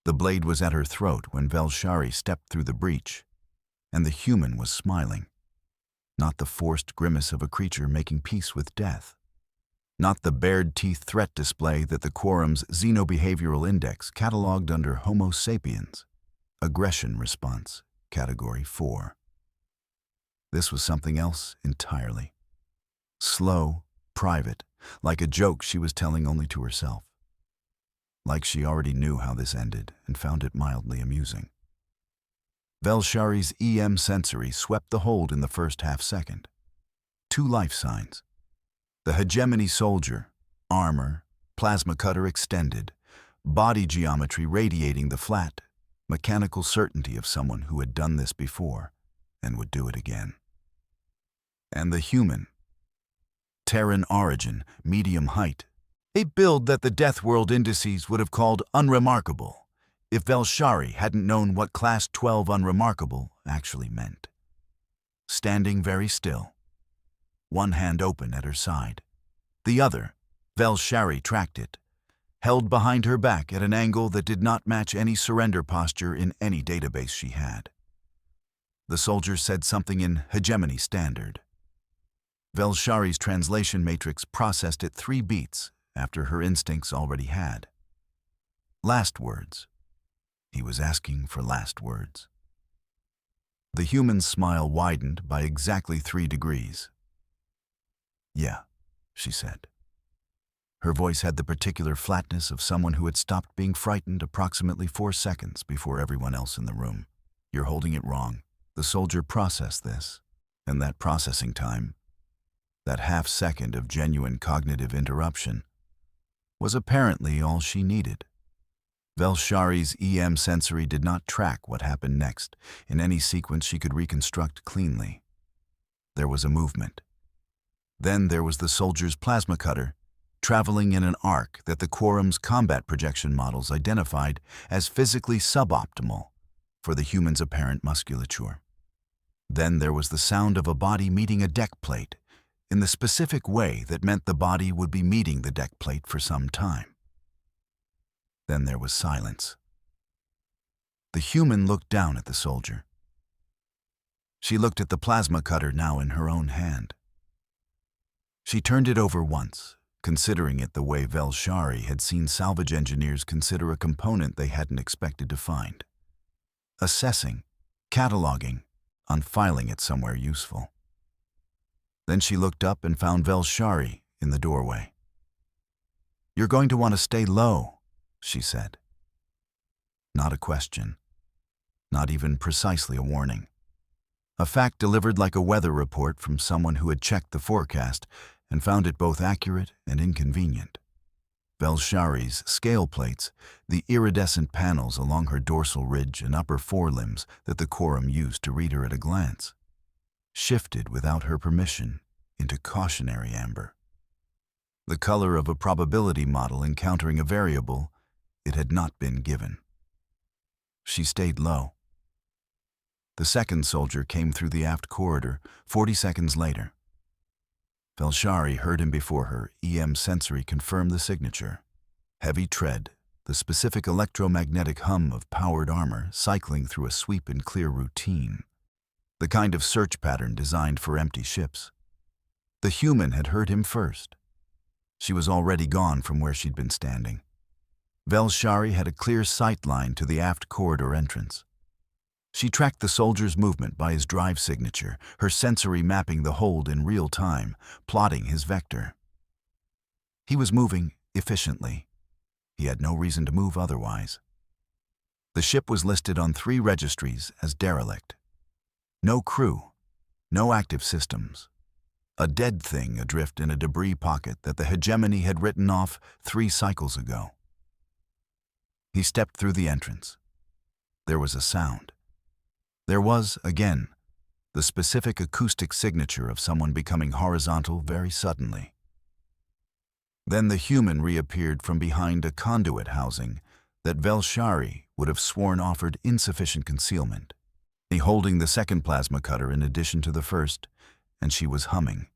The blade was at her throat when Velshari stepped through the breach, and the human was smiling. Not the forced grimace of a creature making peace with death. Not the bared teeth threat display that the Quorum's Xenobehavioral Index catalogued under Homo sapiens. Aggression response, Category 4. This was something else entirely. Slow, private, like a joke she was telling only to herself. Like she already knew how this ended and found it mildly amusing. Velshari's EM sensory swept the hold in the first half-second. 2 life signs. The hegemony soldier, armor, plasma cutter extended, body geometry radiating the flat, mechanical certainty of someone who had done this before and would do it again. And the human. Terran origin, medium height. A build that the Death World indices would have called unremarkable if Velshari hadn't known what Class 12 unremarkable actually meant. Standing very still, one hand open at her side. The other, Velshari tracked it, held behind her back at an angle that did not match any surrender posture in any database she had. The soldier said something in hegemony standard. Velshari's translation matrix processed it 3 beats after her instincts already had. Last words. He was asking for last words. The human's smile widened by exactly 3 degrees. "Yeah," she said. Her voice had the particular flatness of someone who had stopped being frightened approximately 4 seconds before everyone else in the room. "You're holding it wrong." The soldier processed this, and that processing time, that half-second of genuine cognitive interruption, was apparently all she needed. Velshari's EM sensory did not track what happened next in any sequence she could reconstruct cleanly. There was a movement. Then there was the soldier's plasma cutter, traveling in an arc that the Quorum's combat projection models identified as physically suboptimal for the human's apparent musculature. Then there was the sound of a body meeting a deck plate in the specific way that meant the body would be meeting the deck plate for some time. Then there was silence. The human looked down at the soldier. She looked at the plasma cutter now in her own hand. She turned it over once, considering it the way Velshari had seen salvage engineers consider a component they hadn't expected to find. Assessing, cataloging, on filing it somewhere useful. Then she looked up and found Velshari in the doorway. "You're going to want to stay low," she said. Not a question. Not even precisely a warning. A fact delivered like a weather report from someone who had checked the forecast and found it both accurate and inconvenient. Velshari's scale plates, the iridescent panels along her dorsal ridge and upper forelimbs that the Quorum used to read her at a glance, shifted without her permission into cautionary amber. The color of a probability model encountering a variable it had not been given. She stayed low. The second soldier came through the aft corridor 40 seconds later. Velshari heard him before her EM sensory confirm the signature. Heavy tread, the specific electromagnetic hum of powered armor cycling through a sweep and clear routine. The kind of search pattern designed for empty ships. The human had heard him first. She was already gone from where she'd been standing. Velshari had a clear sight line to the aft corridor entrance. She tracked the soldier's movement by his drive signature, her sensory mapping the hold in real time, plotting his vector. He was moving efficiently. He had no reason to move otherwise. The ship was listed on 3 registries as derelict. No crew, no active systems. A dead thing adrift in a debris pocket that the hegemony had written off 3 cycles ago. He stepped through the entrance. There was a sound. There was, again, the specific acoustic signature of someone becoming horizontal very suddenly. Then the human reappeared from behind a conduit housing that Velshari would have sworn offered insufficient concealment. He holding the second plasma cutter in addition to the first, and she was humming.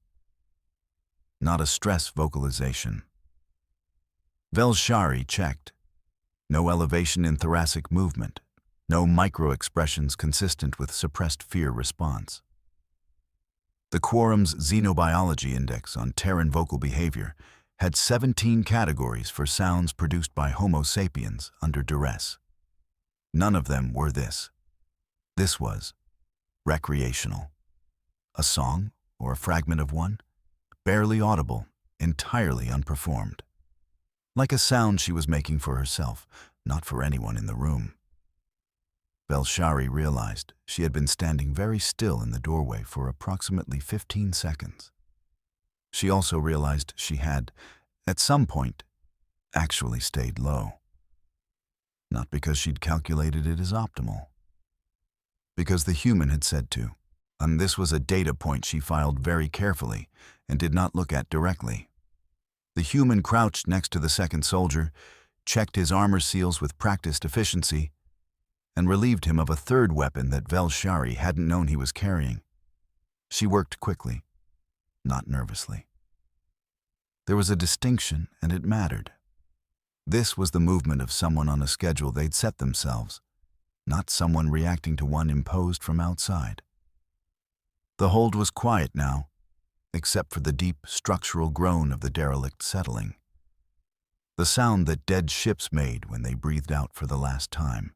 Not a stress vocalization. Velshari checked. No elevation in thoracic movement, no micro-expressions consistent with suppressed fear response. The Quorum's Xenobiology Index on Terran vocal behavior had 17 categories for sounds produced by Homo sapiens under duress. None of them were this. This was recreational. A song, or a fragment of one, barely audible, entirely unperformed. Like a sound she was making for herself, not for anyone in the room. Velshari realized she had been standing very still in the doorway for approximately 15 seconds. She also realized she had, at some point, actually stayed low. Not because she'd calculated it as optimal. Because the human had said to, and this was a data point she filed very carefully and did not look at directly. The human crouched next to the second soldier, checked his armor seals with practiced efficiency, and relieved him of a third weapon that Velshari hadn't known he was carrying. She worked quickly, not nervously. There was a distinction, and it mattered. This was the movement of someone on a schedule they'd set themselves, not someone reacting to one imposed from outside. The hold was quiet now, except for the deep structural groan of the derelict settling. The sound that dead ships made when they breathed out for the last time.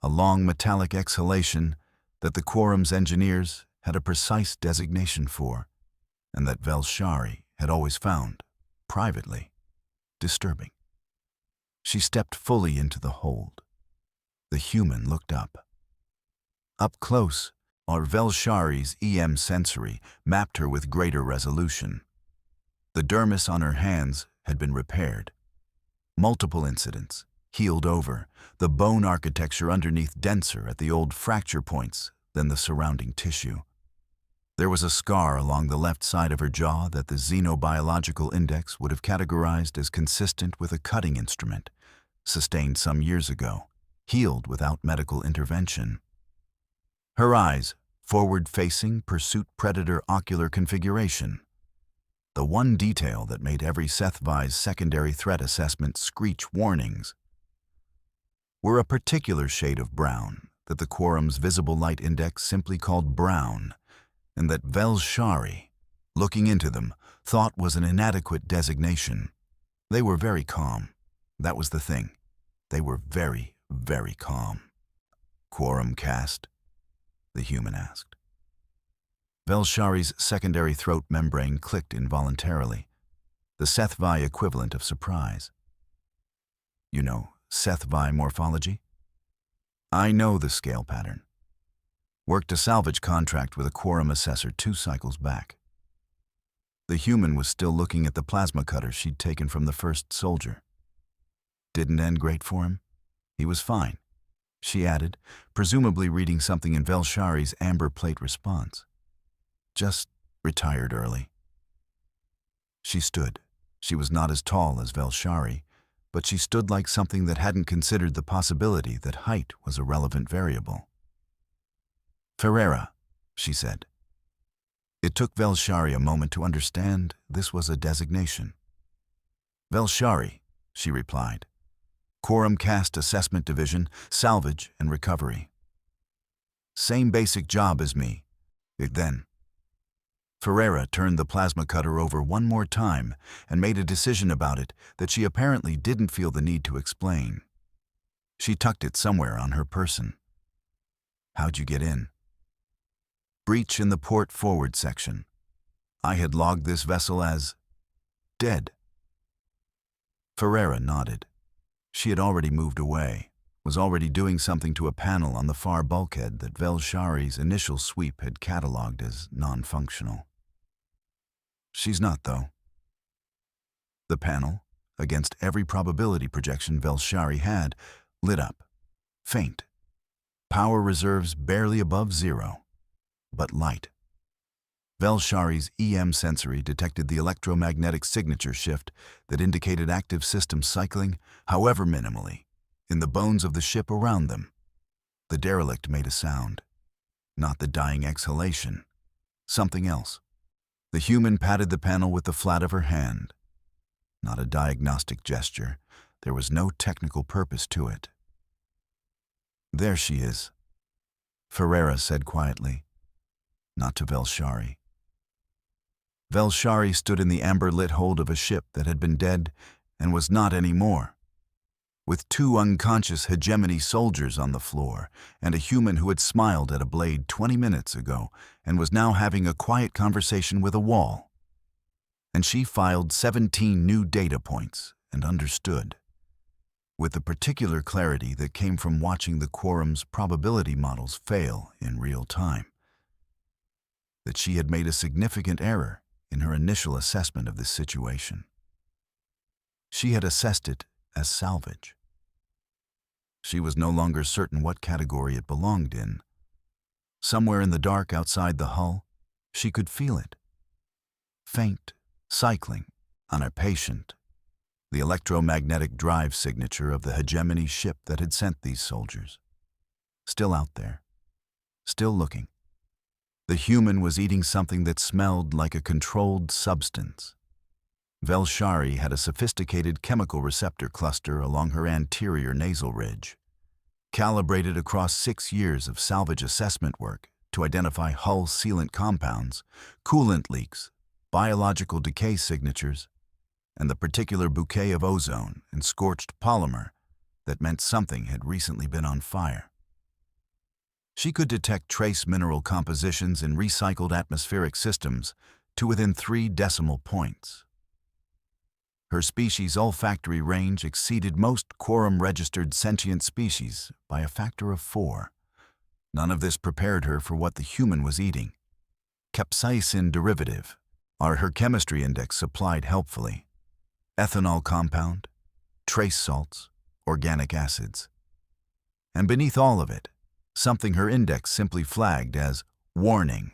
A long metallic exhalation that the Quorum's engineers had a precise designation for, and that Velshari had always found, privately, disturbing. She stepped fully into the hold. The human looked up. Up close, our Velshari's EM sensory mapped her with greater resolution. The dermis on her hands had been repaired. Multiple incidents, healed over, the bone architecture underneath denser at the old fracture points than the surrounding tissue. There was a scar along the left side of her jaw that the Xenobiological Index would have categorized as consistent with a cutting instrument, sustained some years ago, healed without medical intervention. Her eyes, forward-facing pursuit predator ocular configuration. The one detail that made every Sci-Fi's secondary threat assessment screech warnings, were a particular shade of brown that the Quorum's Visible Light Index simply called brown, and that Velshari, looking into them, thought was an inadequate designation. They were very calm. That was the thing. They were very, very calm. Quorum cast? The human asked. Velshari's secondary throat membrane clicked involuntarily, the Sci-Fi equivalent of surprise. You know Sci-Fi morphology? I know the scale pattern. Worked a salvage contract with a Quorum assessor 2 cycles back. The human was still looking at the plasma cutter she'd taken from the first soldier. Didn't end great for him? He was fine, she added, presumably reading something in Velshari's amber plate response. Just retired early. She stood. She was not as tall as Velshari, but she stood like something that hadn't considered the possibility that height was a relevant variable. Ferreira, she said. It took Velshari a moment to understand this was a designation. Velshari, she replied. Quorum Cast Assessment Division, Salvage and Recovery. Same basic job as me. Then. Ferreira turned the plasma cutter over one more time and made a decision about it that she apparently didn't feel the need to explain. She tucked it somewhere on her person. How'd you get in? Breach in the port forward section. I had logged this vessel as dead. Ferreira nodded. She had already moved away, was already doing something to a panel on the far bulkhead that Velshari's initial sweep had catalogued as non-functional. She's not, though. The panel, against every probability projection Velshari had, lit up, faint. Power reserves barely above 0, but light. Velshari's EM sensory detected the electromagnetic signature shift that indicated active system cycling, however minimally, in the bones of the ship around them. The derelict made a sound. Not the dying exhalation. Something else. The human patted the panel with the flat of her hand. Not a diagnostic gesture, there was no technical purpose to it. "There she is," Ferreira said quietly, not to Velshari. Velshari stood in the amber-lit hold of a ship that had been dead and was not anymore, with two unconscious hegemony soldiers on the floor and a human who had smiled at a blade 20 minutes ago and was now having a quiet conversation with a wall. And she filed 17 new data points and understood, with the particular clarity that came from watching the quorum's probability models fail in real time, that she had made a significant error in her initial assessment of this situation. She had assessed it as salvage. She was no longer certain what category it belonged in. Somewhere in the dark outside the hull, she could feel it. Faint, cycling, on her patient, the electromagnetic drive signature of the hegemony ship that had sent these soldiers. Still out there, still looking. The human was eating something that smelled like a controlled substance. Velshari had a sophisticated chemical receptor cluster along her anterior nasal ridge, calibrated across 6 years of salvage assessment work to identify hull sealant compounds, coolant leaks, biological decay signatures, and the particular bouquet of ozone and scorched polymer that meant something had recently been on fire. She could detect trace mineral compositions in recycled atmospheric systems to within 3 decimal points. Her species' olfactory range exceeded most quorum-registered sentient species by a factor of 4. None of this prepared her for what the human was eating. Capsaicin derivative, her chemistry index supplied helpfully. Ethanol compound, trace salts, organic acids. And beneath all of it, something her index simply flagged as warning,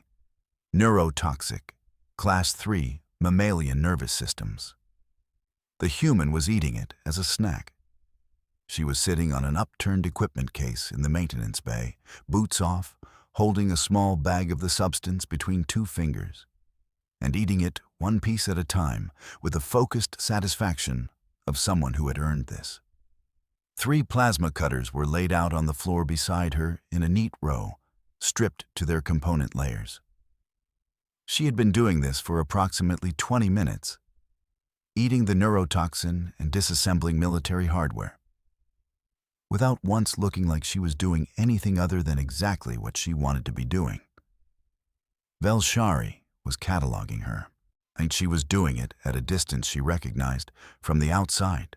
neurotoxic, class 3 mammalian nervous systems. The human was eating it as a snack. She was sitting on an upturned equipment case in the maintenance bay, boots off, holding a small bag of the substance between 2 fingers, and eating it one piece at a time with the focused satisfaction of someone who had earned this. 3 plasma cutters were laid out on the floor beside her in a neat row, stripped to their component layers. She had been doing this for approximately 20 minutes, eating the neurotoxin and disassembling military hardware, without once looking like she was doing anything other than exactly what she wanted to be doing. Velshari was cataloging her, and she was doing it at a distance she recognized from the outside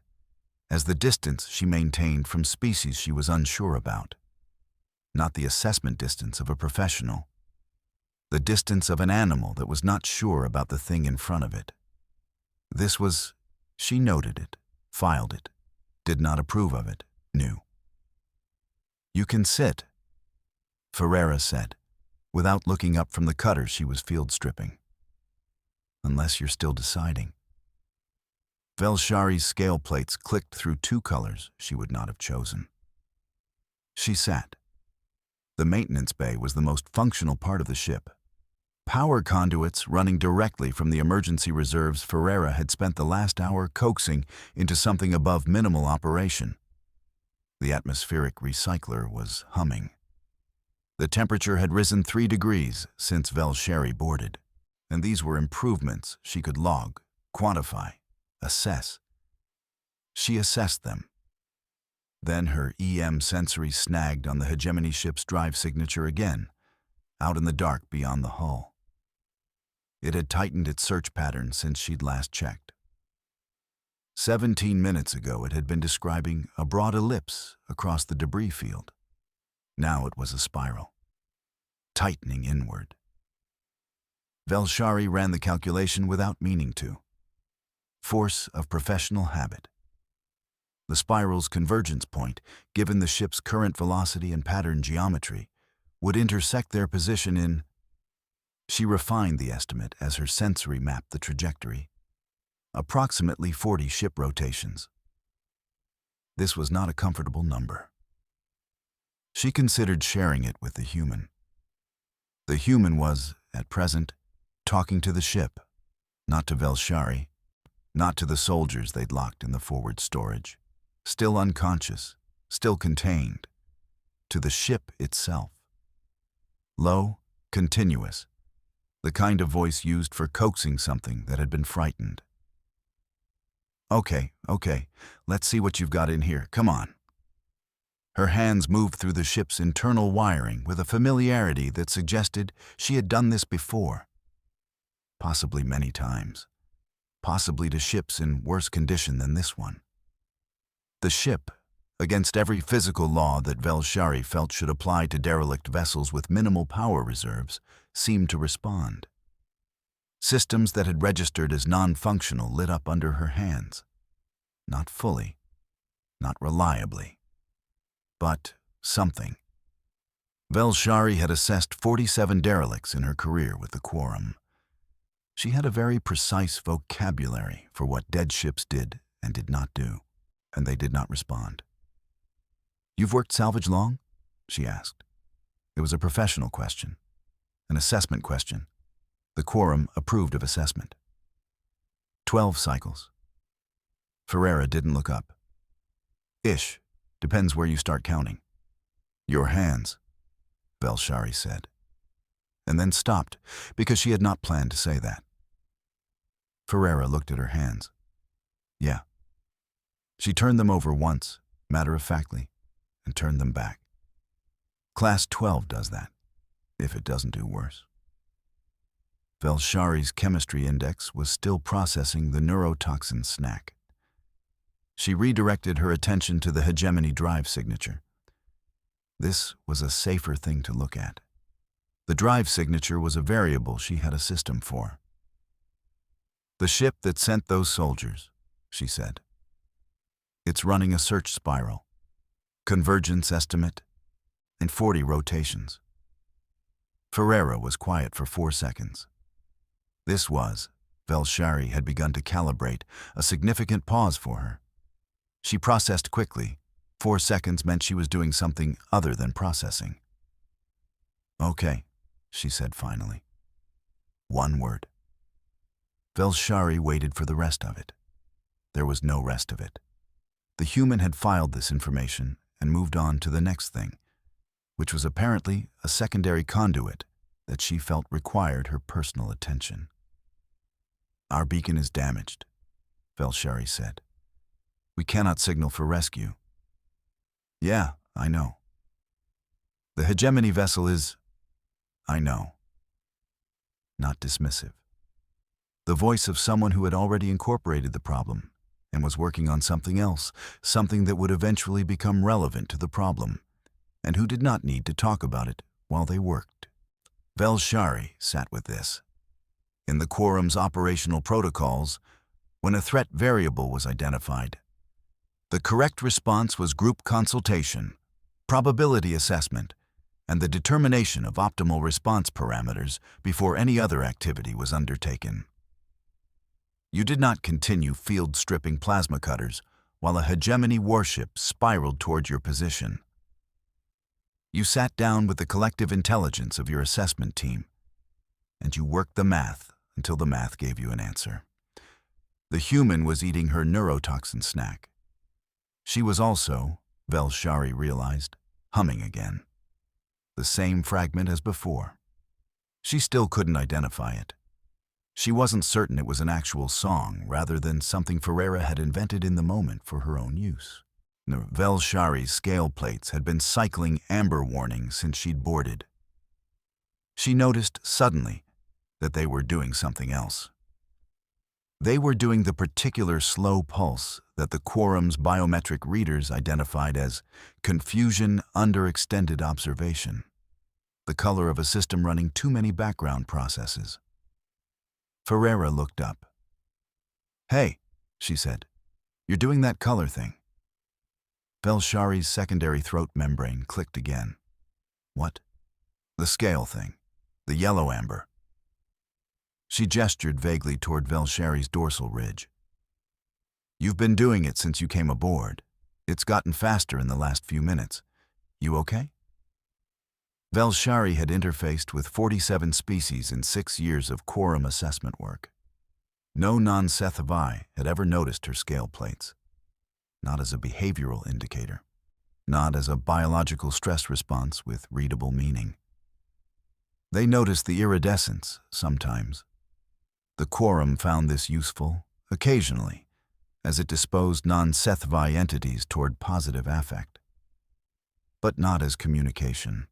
as the distance she maintained from species she was unsure about, not the assessment distance of a professional, the distance of an animal that was not sure about the thing in front of it. This was, she noted it, filed it, did not approve of it, knew. "You can sit," Ferreira said, without looking up from the cutter she was field stripping. "Unless you're still deciding." Velshari's scale plates clicked through 2 colors she would not have chosen. She sat. The maintenance bay was the most functional part of the ship. Power conduits running directly from the emergency reserves Ferreira had spent the last hour coaxing into something above minimal operation. The atmospheric recycler was humming. The temperature had risen 3 degrees since Velshari boarded, and these were improvements she could log, quantify, assess. She assessed them. Then her EM sensory snagged on the hegemony ship's drive signature again, out in the dark beyond the hull. It had tightened its search pattern since she'd last checked. 17 minutes ago it had been describing a broad ellipse across the debris field. Now it was a spiral, tightening inward. Velshari ran the calculation without meaning to. Force of professional habit. The spiral's convergence point, given the ship's current velocity and pattern geometry, would intersect their position in. She refined the estimate as her sensory mapped the trajectory. Approximately 40 ship rotations. This was not a comfortable number. She considered sharing it with the human. The human was, at present, talking to the ship, not to Velshari, not to the soldiers they'd locked in the forward storage. still unconscious, still contained, to the ship itself. Low, continuous, the kind of voice used for coaxing something that had been frightened. Okay, let's see what you've got in here, come on. Her hands moved through the ship's internal wiring with a familiarity that suggested she had done this before. Possibly many times. Possibly to ships in worse condition than this one. The ship, against every physical law that Velshari felt should apply to derelict vessels with minimal power reserves, seemed to respond. Systems that had registered as non-functional lit up under her hands. Not fully, not reliably. But something. Velshari had assessed 47 derelicts in her career with the Quorum. She had a very precise vocabulary for what dead ships did and did not do, and they did not respond. "You've worked salvage long?" she asked. It was a professional question, an assessment question. The Quorum approved of assessment. 12 cycles. Ferreira didn't look up. "Ish. Depends where you start counting." "Your hands," Velshari said, and then stopped because she had not planned to say that. Ferreira looked at her hands. "Yeah." She turned them over once, matter-of-factly, and turned them back. Class 12 does that, if it doesn't do worse. Velshari's chemistry index was still processing the neurotoxin snack. She redirected her attention to the hegemony drive signature. This was a safer thing to look at. The drive signature was a variable she had a system for. "The ship that sent those soldiers," she said. "It's running a search spiral, convergence estimate, and 40 rotations." Ferreira was quiet for 4 seconds. This was, Velshari had begun to calibrate, a significant pause for her. She processed quickly. 4 seconds meant she was doing something other than processing. "Okay," she said finally. One word. Velshari waited for the rest of it. There was no rest of it. The human had filed this information and moved on to the next thing, which was apparently a secondary conduit that she felt required her personal attention. "Our beacon is damaged," Velshari said. "We cannot signal for rescue." "Yeah, I know." "The hegemony vessel is..." "I know." Not dismissive. The voice of someone who had already incorporated the problem and was working on something else, something that would eventually become relevant to the problem, and who did not need to talk about it while they worked. Velshari sat with this. In the Quorum's operational protocols, when a threat variable was identified, the correct response was group consultation, probability assessment, and the determination of optimal response parameters before any other activity was undertaken. You did not continue field-stripping plasma cutters while a hegemony warship spiraled toward your position. You sat down with the collective intelligence of your assessment team, and you worked the math until the math gave you an answer. The human was eating her neurotoxin snack. She was also, Velshari realized, humming again. The same fragment as before. She still couldn't identify it. She wasn't certain it was an actual song rather than something Ferreira had invented in the moment for her own use. Velshari's scale plates had been cycling amber warnings since she'd boarded. She noticed suddenly that they were doing something else. They were doing the particular slow pulse that the Quorum's biometric readers identified as confusion under extended observation, the color of a system running too many background processes. Ferreira looked up. "Hey," she said, "you're doing that color thing." Velshari's secondary throat membrane clicked again. "What?" "The scale thing. The yellow amber." She gestured vaguely toward Velshari's dorsal ridge. "You've been doing it since you came aboard. It's gotten faster in the last few minutes. You okay?" Velshari had interfaced with 47 species in 6 years of Quorum assessment work. No non-Scifi had ever noticed her scale plates. not as a behavioral indicator, not as a biological stress response with readable meaning. They noticed the iridescence sometimes. The quorum found this useful, occasionally, as it disposed non-Sci-fi entities toward positive affect. But not as communication.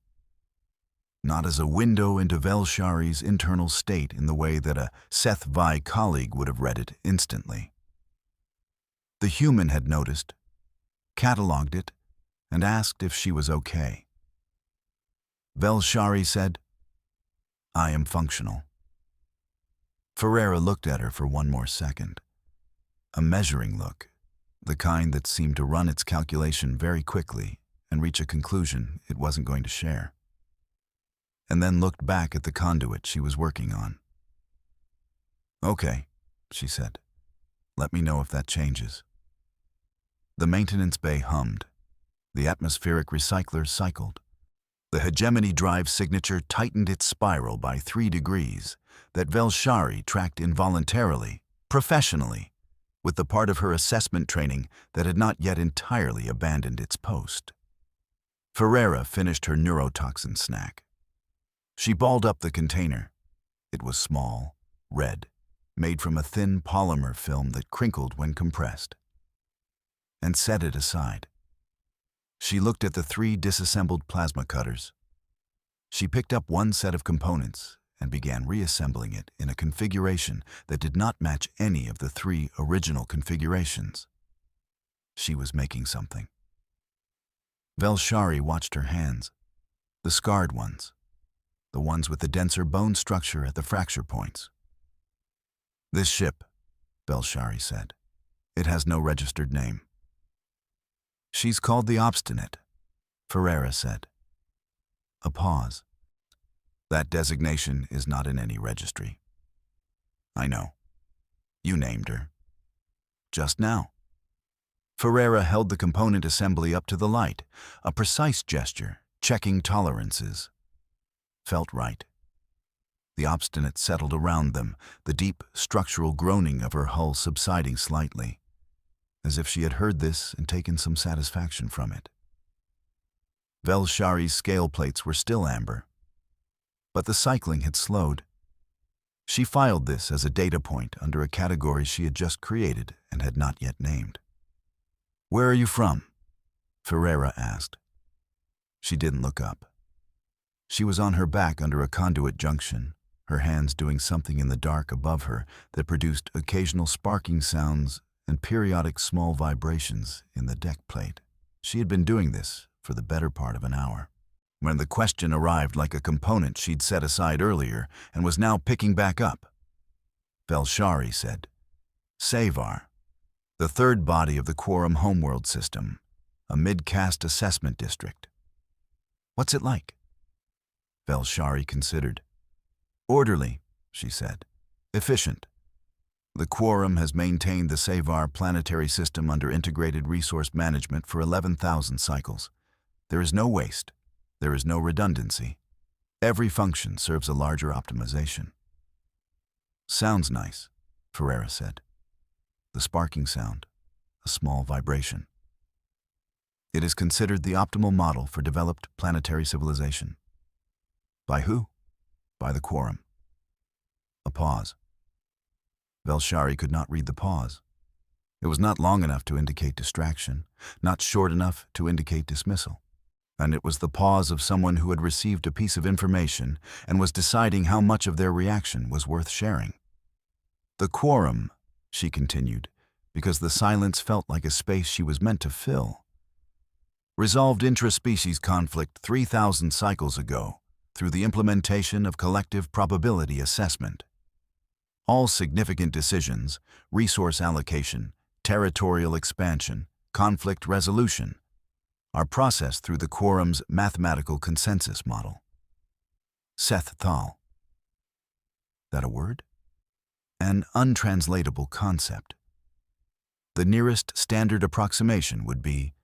Not as a window into Velshari's internal state in the way that a Sci-fi colleague would have read it instantly. The human had noticed, catalogued it, and asked if she was okay. Velshari said, "I am functional." Ferreira looked at her for one more second. A measuring look, the kind that seemed to run its calculation very quickly and reach a conclusion it wasn't going to share. And then looked back at the conduit she was working on. "Okay," she said. "Let me know if that changes." The maintenance bay hummed. The atmospheric recycler cycled. The hegemony drive signature tightened its spiral by 3 degrees that Velshari tracked involuntarily, professionally, with the part of her assessment training that had not yet entirely abandoned its post. Ferreira finished her neurotoxin snack. She balled up the container. It was small, red, made from a thin polymer film that crinkled when compressed, and set it aside. She looked at the 3 disassembled plasma cutters. She picked up one set of components and began reassembling it in a configuration that did not match any of the 3 original configurations. She was making something. Velshari watched her hands, the scarred ones, the ones with the denser bone structure at the fracture points. "This ship," Velshari said, "it has no registered name." "She's called the Obstinate," Ferreira said. A pause. "That designation is not in any registry." "I know. You named her." "Just now." Ferreira held the component assembly up to the light, a precise gesture, checking tolerances. Felt right. The Obstinate settled around them, the deep structural groaning of her hull subsiding slightly, as if she had heard this and taken some satisfaction from it. Velshari's scale plates were still amber, but the cycling had slowed. She filed this as a data point under a category she had just created and had not yet named. "Where are you from?" Ferreira asked. She didn't look up. She was on her back under a conduit junction, her hands doing something in the dark above her that produced occasional sparking sounds and periodic small vibrations in the deck plate. She had been doing this for the better part of an hour, when the question arrived like a component she'd set aside earlier and was now picking back up. Velshari said, "Savar, the 3rd body of the Quorum homeworld system, a mid-caste assessment district. What's it like?" Velshari considered. "Orderly," she said. "Efficient. The Quorum has maintained the Savar planetary system under integrated resource management for 11,000 cycles. There is no waste. There is no redundancy. Every function serves a larger optimization." "Sounds nice," Ferreira said. The sparking sound, a small vibration. "It is considered the optimal model for developed planetary civilization." "By who?" "By the Quorum." A pause. Velshari could not read the pause. It was not long enough to indicate distraction, not short enough to indicate dismissal. And it was the pause of someone who had received a piece of information and was deciding how much of their reaction was worth sharing. "The Quorum," she continued, because the silence felt like a space she was meant to fill, "resolved intraspecies conflict 3,000 cycles ago through the implementation of collective probability assessment. All significant decisions, resource allocation, territorial expansion, conflict resolution, are processed through the Quorum's mathematical consensus model. Seth Thal. That a word? An untranslatable concept. The nearest standard approximation would be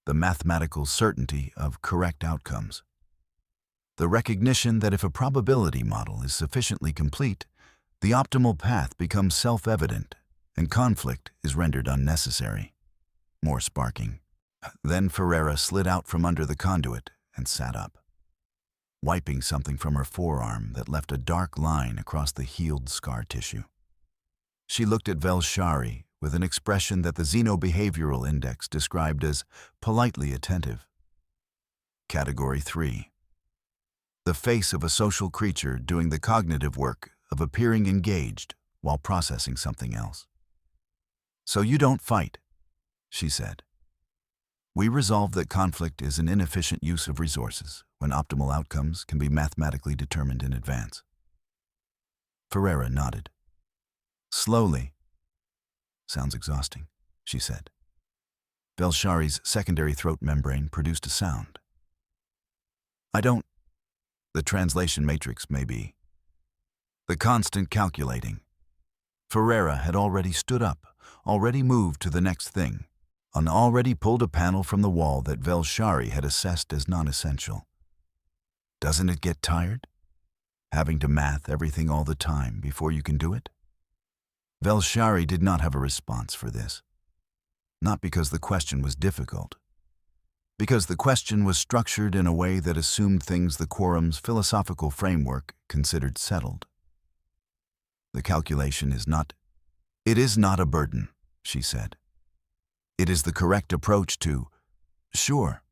the mathematical certainty of correct outcomes. The recognition that if a probability model is sufficiently complete, the optimal path becomes self-evident and conflict is rendered unnecessary. More sparking. Then Ferreira slid out from under the conduit and sat up, wiping something from her forearm that left a dark line across the healed scar tissue. She looked at Velshari with an expression that the Xenobehavioral Index described as politely attentive. Category 3. The face of a social creature doing the cognitive work of appearing engaged while processing something else. "So you don't fight," she said. "We resolve that conflict is an inefficient use of resources when optimal outcomes can be mathematically determined in advance." Ferreira nodded. Slowly. "Sounds exhausting," she said. Velshari's secondary throat membrane produced a sound. "I don't. The translation matrix may be. The constant calculating." Ferreira had already stood up, already moved to the next thing, and already pulled a panel from the wall that Velshari had assessed as non-essential. "Doesn't it get tired? Having to math everything all the time before you can do it?" Velshari did not have a response for this. Not because the question was difficult, because the question was structured in a way that assumed things the quorum's philosophical framework considered settled. "The calculation is not. It is not a burden," she said. "It is the correct approach to." "Sure."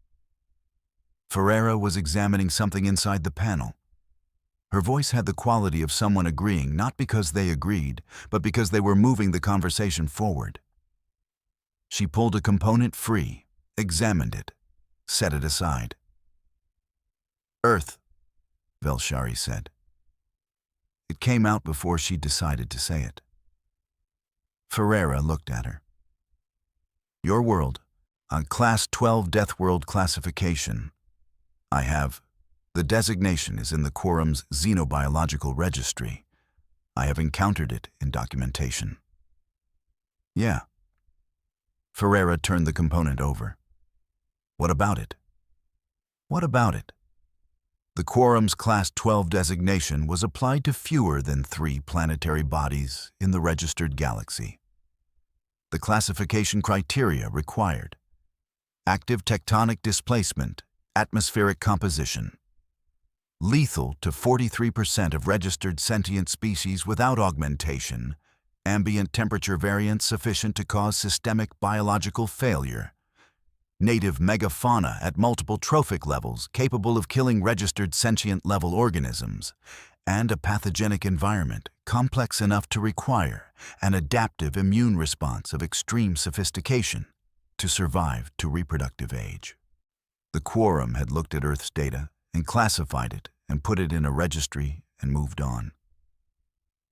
Ferreira was examining something inside the panel. Her voice had the quality of someone agreeing not because they agreed, but because they were moving the conversation forward. She pulled a component free, examined it, set it aside. "Earth," Velshari said. It came out before she decided to say it. Ferreira looked at her. "Your world, on Class 12 Death World classification. I have. The designation is in the quorum's xenobiological registry. I have encountered it in documentation." "Yeah." Ferreira turned the component over. "What about it?" "What about it?" The quorum's Class 12 designation was applied to fewer than 3 planetary bodies in the registered galaxy. The classification criteria required: active tectonic displacement, atmospheric composition, lethal to 43% of registered sentient species without augmentation, ambient temperature variance sufficient to cause systemic biological failure, native megafauna at multiple trophic levels capable of killing registered sentient-level organisms, and a pathogenic environment complex enough to require an adaptive immune response of extreme sophistication to survive to reproductive age. The quorum had looked at Earth's data and classified it and put it in a registry and moved on.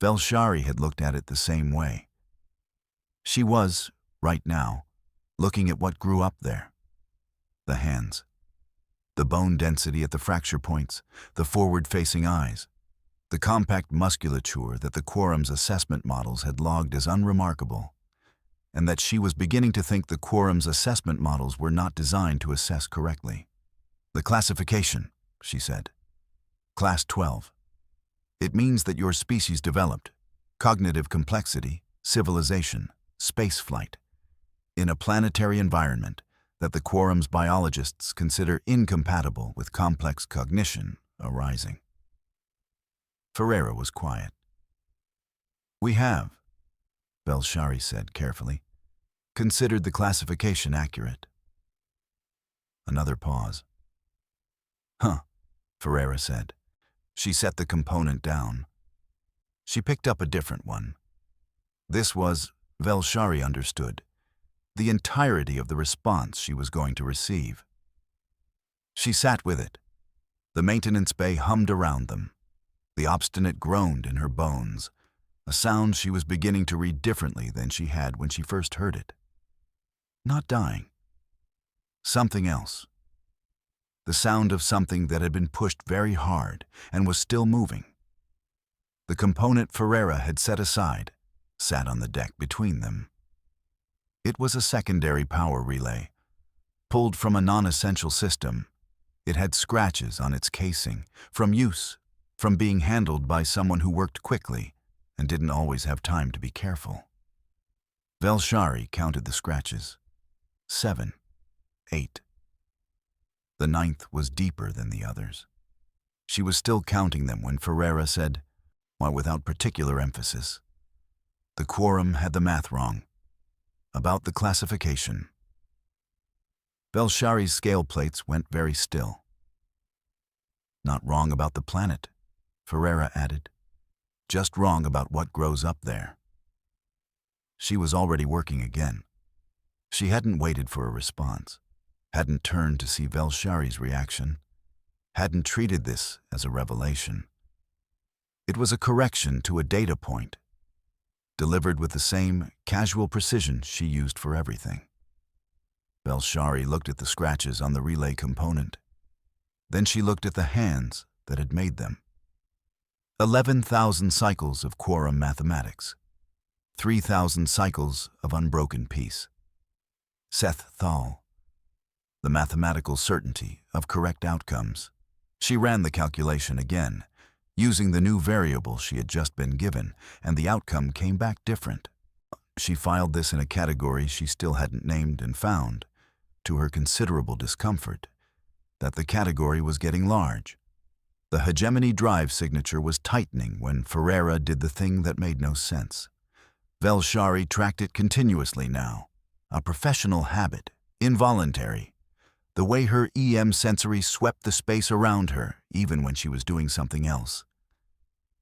Velshari had looked at it the same way. She was, right now, looking at what grew up there. The hands, the bone density at the fracture points, the forward-facing eyes, the compact musculature that the quorum's assessment models had logged as unremarkable, and that she was beginning to think the quorum's assessment models were not designed to assess correctly. "The classification," she said. "Class 12. It means that your species developed cognitive complexity, civilization, spaceflight, in a planetary environment that the quorum's biologists consider incompatible with complex cognition arising." Ferreira was quiet. "We have," Velshari said carefully, "considered the classification accurate." Another pause. "Huh," Ferreira said. She set the component down. She picked up a different one. This was, Velshari understood, the entirety of the response she was going to receive. She sat with it. The maintenance bay hummed around them. The obstinate groaned in her bones, a sound she was beginning to read differently than she had when she first heard it. Not dying. Something else. The sound of something that had been pushed very hard and was still moving. The component Ferreira had set aside sat on the deck between them. It was a secondary power relay, pulled from a non-essential system. It had scratches on its casing, from use, from being handled by someone who worked quickly and didn't always have time to be careful. Velshari counted the scratches. 7, 8. The ninth was deeper than the others. She was still counting them when Ferreira said, while without particular emphasis, "The quorum had the math wrong. About the classification." Velshari's scale plates went very still. "Not wrong about the planet," Ferreira added. "Just wrong about what grows up there." She was already working again. She hadn't waited for a response, hadn't turned to see Velshari's reaction, hadn't treated this as a revelation. It was a correction to a data point, delivered with the same casual precision she used for everything. Velshari looked at the scratches on the relay component. Then she looked at the hands that had made them. 11,000 cycles of quorum mathematics. 3,000 cycles of unbroken peace. Seth Thal. The mathematical certainty of correct outcomes. She ran the calculation again, using the new variable she had just been given, and the outcome came back different. She filed this in a category she still hadn't named and found, to her considerable discomfort, that the category was getting large. The hegemony drive signature was tightening when Ferreira did the thing that made no sense. Velshari tracked it continuously now, a professional habit, involuntary. The way her EM sensory swept the space around her, even when she was doing something else.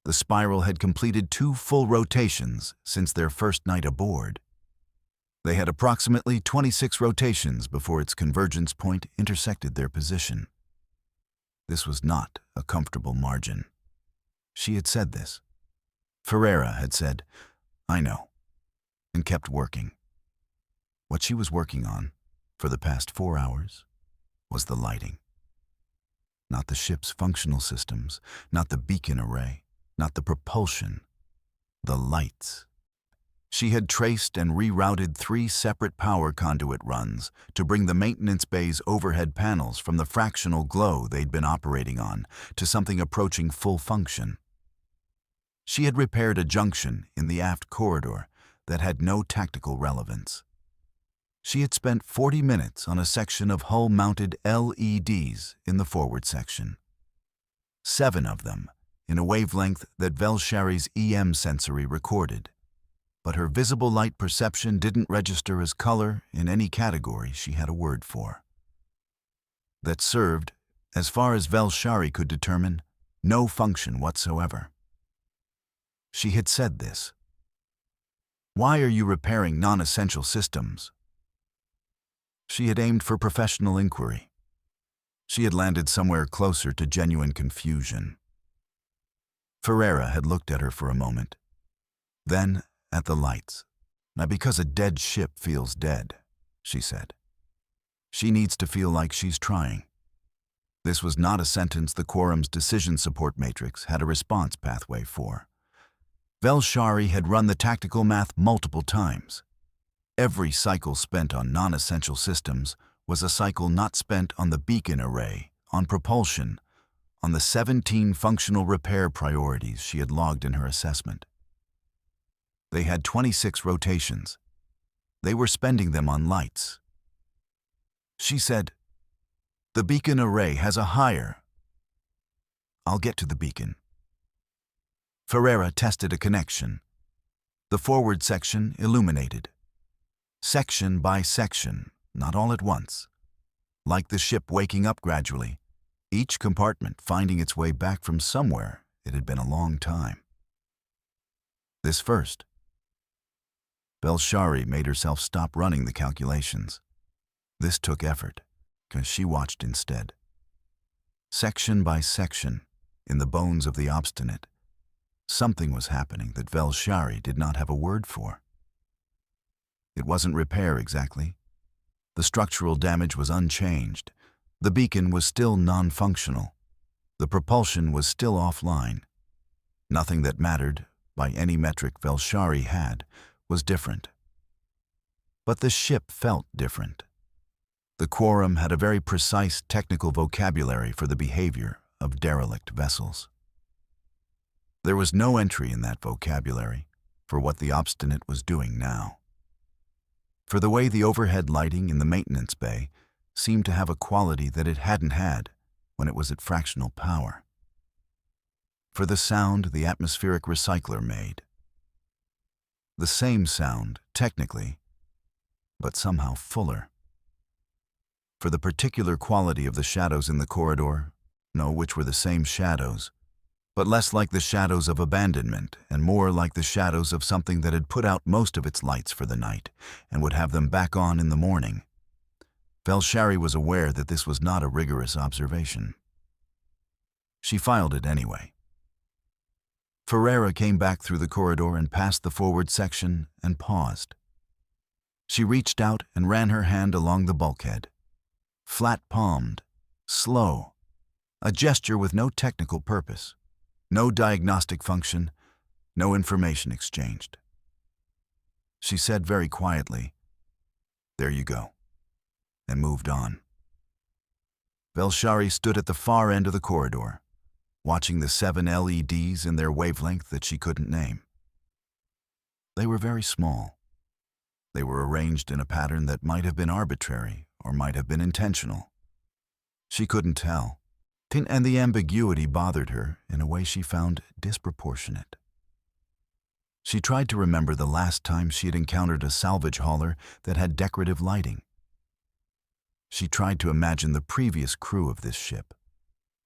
The spiral had completed 2 full rotations since their first night aboard. They had approximately 26 rotations before its convergence point intersected their position. This was not a comfortable margin. She had said this. Ferreira had said, "I know," and kept working. What she was working on, for the past 4 hours, was the lighting. Not the ship's functional systems, not the beacon array, not the propulsion, the lights. She had traced and rerouted 3 separate power conduit runs to bring the maintenance bay's overhead panels from the fractional glow they'd been operating on to something approaching full function. She had repaired a junction in the aft corridor that had no tactical relevance. She had spent 40 minutes on a section of hull-mounted LEDs in the forward section. 7 of them, in a wavelength that Velshari's EM sensory recorded. But her visible light perception didn't register as color in any category she had a word for. That served, as far as Velshari could determine, no function whatsoever. She had said this. "Why are you repairing non-essential systems?" She had aimed for professional inquiry. She had landed somewhere closer to genuine confusion. Ferreira had looked at her for a moment, then at the lights. "Now, because a dead ship feels dead," she said. "She needs to feel like she's trying." This was not a sentence the quorum's decision support matrix had a response pathway for. Velshari had run the tactical math multiple times. Every cycle spent on non-essential systems was a cycle not spent on the beacon array, on propulsion, on the 17 functional repair priorities she had logged in her assessment. They had 26 rotations. They were spending them on lights. She said, "The beacon array has a higher." "I'll get to the beacon." Ferreira tested a connection. The forward section illuminated. Section by section, not all at once. Like the ship waking up gradually, each compartment finding its way back from somewhere it had been a long time. This first. Velshari made herself stop running the calculations. This took effort, because she watched instead. Section by section, in the bones of the obstinate, something was happening that Velshari did not have a word for. It wasn't repair exactly. The structural damage was unchanged. The beacon was still non-functional. The propulsion was still offline. Nothing that mattered, by any metric Velshari had, was different. But the ship felt different. The quorum had a very precise technical vocabulary for the behavior of derelict vessels. There was no entry in that vocabulary for what the obstinate was doing now. for the way the overhead lighting in the maintenance bay seemed to have a quality that it hadn't had when it was at fractional power. For the sound the atmospheric recycler made. The same sound, technically, but somehow fuller. For the particular quality of the shadows in the corridor, which were the same shadows, but less like the shadows of abandonment and more like the shadows of something that had put out most of its lights for the night and would have them back on in the morning. Velshari was aware that this was not a rigorous observation. She filed it anyway. Ferreira came back through the corridor and past the forward section and paused. She reached out and ran her hand along the bulkhead. Flat-palmed, slow, a gesture with no technical purpose. No diagnostic function, no information exchanged. She said very quietly, "There you go," and moved on. Velshari stood at the far end of the corridor, watching the 7 LEDs in their wavelength that she couldn't name. They were very small. They were arranged in a pattern that might have been arbitrary or might have been intentional. She couldn't tell. And the ambiguity bothered her in a way she found disproportionate. She tried to remember the last time she had encountered a salvage hauler that had decorative lighting. She tried to imagine the previous crew of this ship,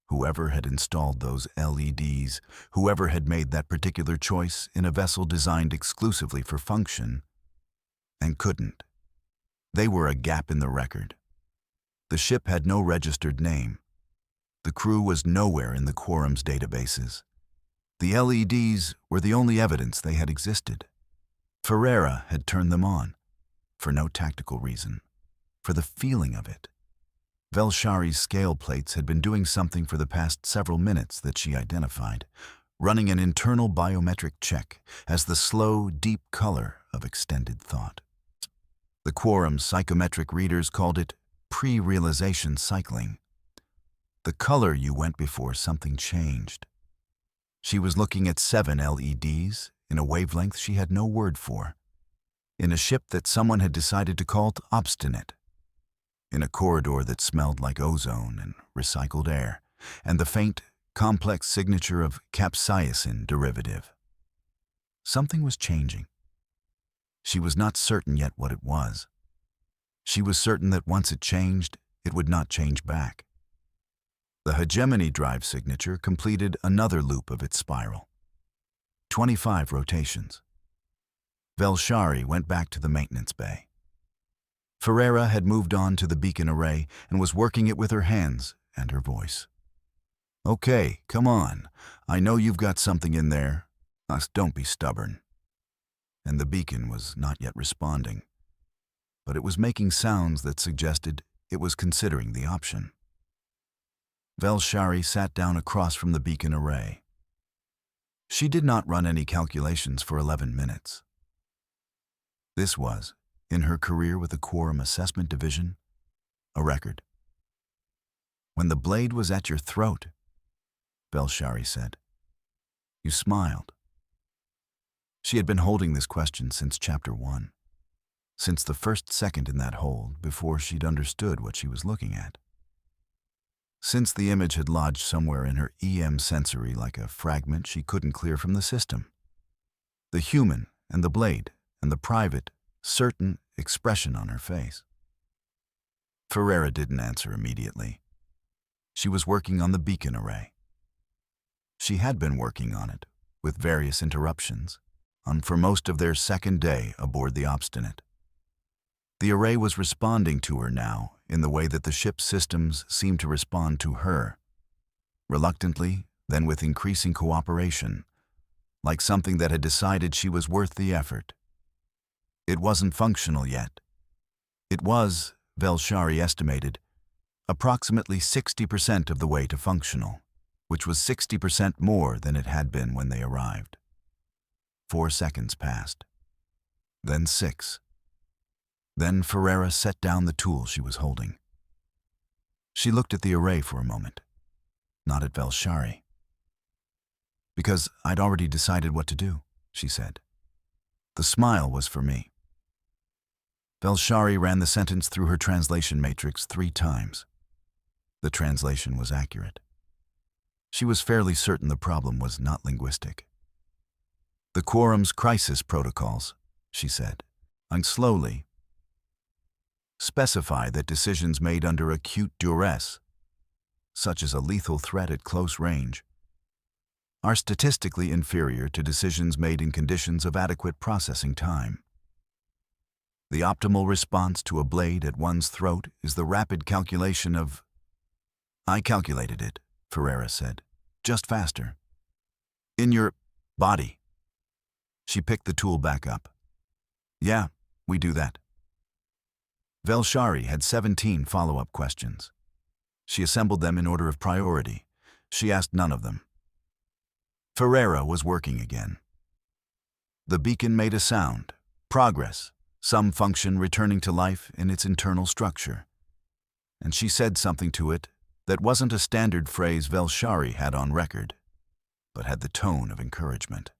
whoever had installed those LEDs, whoever had made that particular choice in a vessel designed exclusively for function, and couldn't. They were a gap in the record. The ship had no registered name. The crew was nowhere in the quorum's databases. The LEDs were the only evidence they had existed. Ferreira had turned them on, for no tactical reason, for the feeling of it. Velshari's scale plates had been doing something for the past several minutes that she identified, running an internal biometric check as the slow, deep color of extended thought. The quorum's psychometric readers called it pre-realization cycling. The color you went before something changed. She was looking at 7 LEDs in a wavelength she had no word for, in a ship that someone had decided to call obstinate, in a corridor that smelled like ozone and recycled air, and the faint, complex signature of capsaicin derivative. Something was changing. She was not certain yet what it was. She was certain that once it changed, it would not change back. The hegemony drive signature completed another loop of its spiral. 25 rotations. Velshari went back to the maintenance bay. Ferreira had moved on to the beacon array and was working it with her hands and her voice. "Okay, come on. I know you've got something in there. Don't be stubborn." And the beacon was not yet responding, but it was making sounds that suggested it was considering the option. Velshari sat down across from the beacon array. She did not run any calculations for 11 minutes. This was, in her career with the Quorum Assessment Division, a record. "When the blade was at your throat," Velshari said, "you smiled." She had been holding this question since Chapter 1, since the first second in that hold before she'd understood what she was looking at. Since the image had lodged somewhere in her EM sensory like a fragment she couldn't clear from the system. The human and the blade and the private, certain expression on her face. Ferreira didn't answer immediately. She was working on the beacon array. She had been working on it, with various interruptions, for most of their second day aboard the Obstinate. The array was responding to her now in the way that the ship's systems seemed to respond to her. Reluctantly, then with increasing cooperation, like something that had decided she was worth the effort. It wasn't functional yet. It was, Velshari estimated, approximately 60% of the way to functional, which was 60% more than it had been when they arrived. 4 seconds passed. Then 6. Then Ferreira set down the tool she was holding. She looked at the array for a moment, not at Velshari. "Because I'd already decided what to do," she said. The smile was for me. Velshari ran the sentence through her translation matrix 3 times. The translation was accurate. She was fairly certain the problem was not linguistic. "The quorum's crisis protocols," she said, and slowly, "specify that decisions made under acute duress, such as a lethal threat at close range, are statistically inferior to decisions made in conditions of adequate processing time. The optimal response to a blade at one's throat is the rapid calculation of—" "I calculated it," Ferreira said, "just faster. In your body." She picked the tool back up. "Yeah, we do that." Velshari had 17 follow-up questions. She assembled them in order of priority. She asked none of them. Ferreira was working again. The beacon made a sound. Progress. Some function returning to life in its internal structure. And she said something to it that wasn't a standard phrase Velshari had on record, but had the tone of encouragement.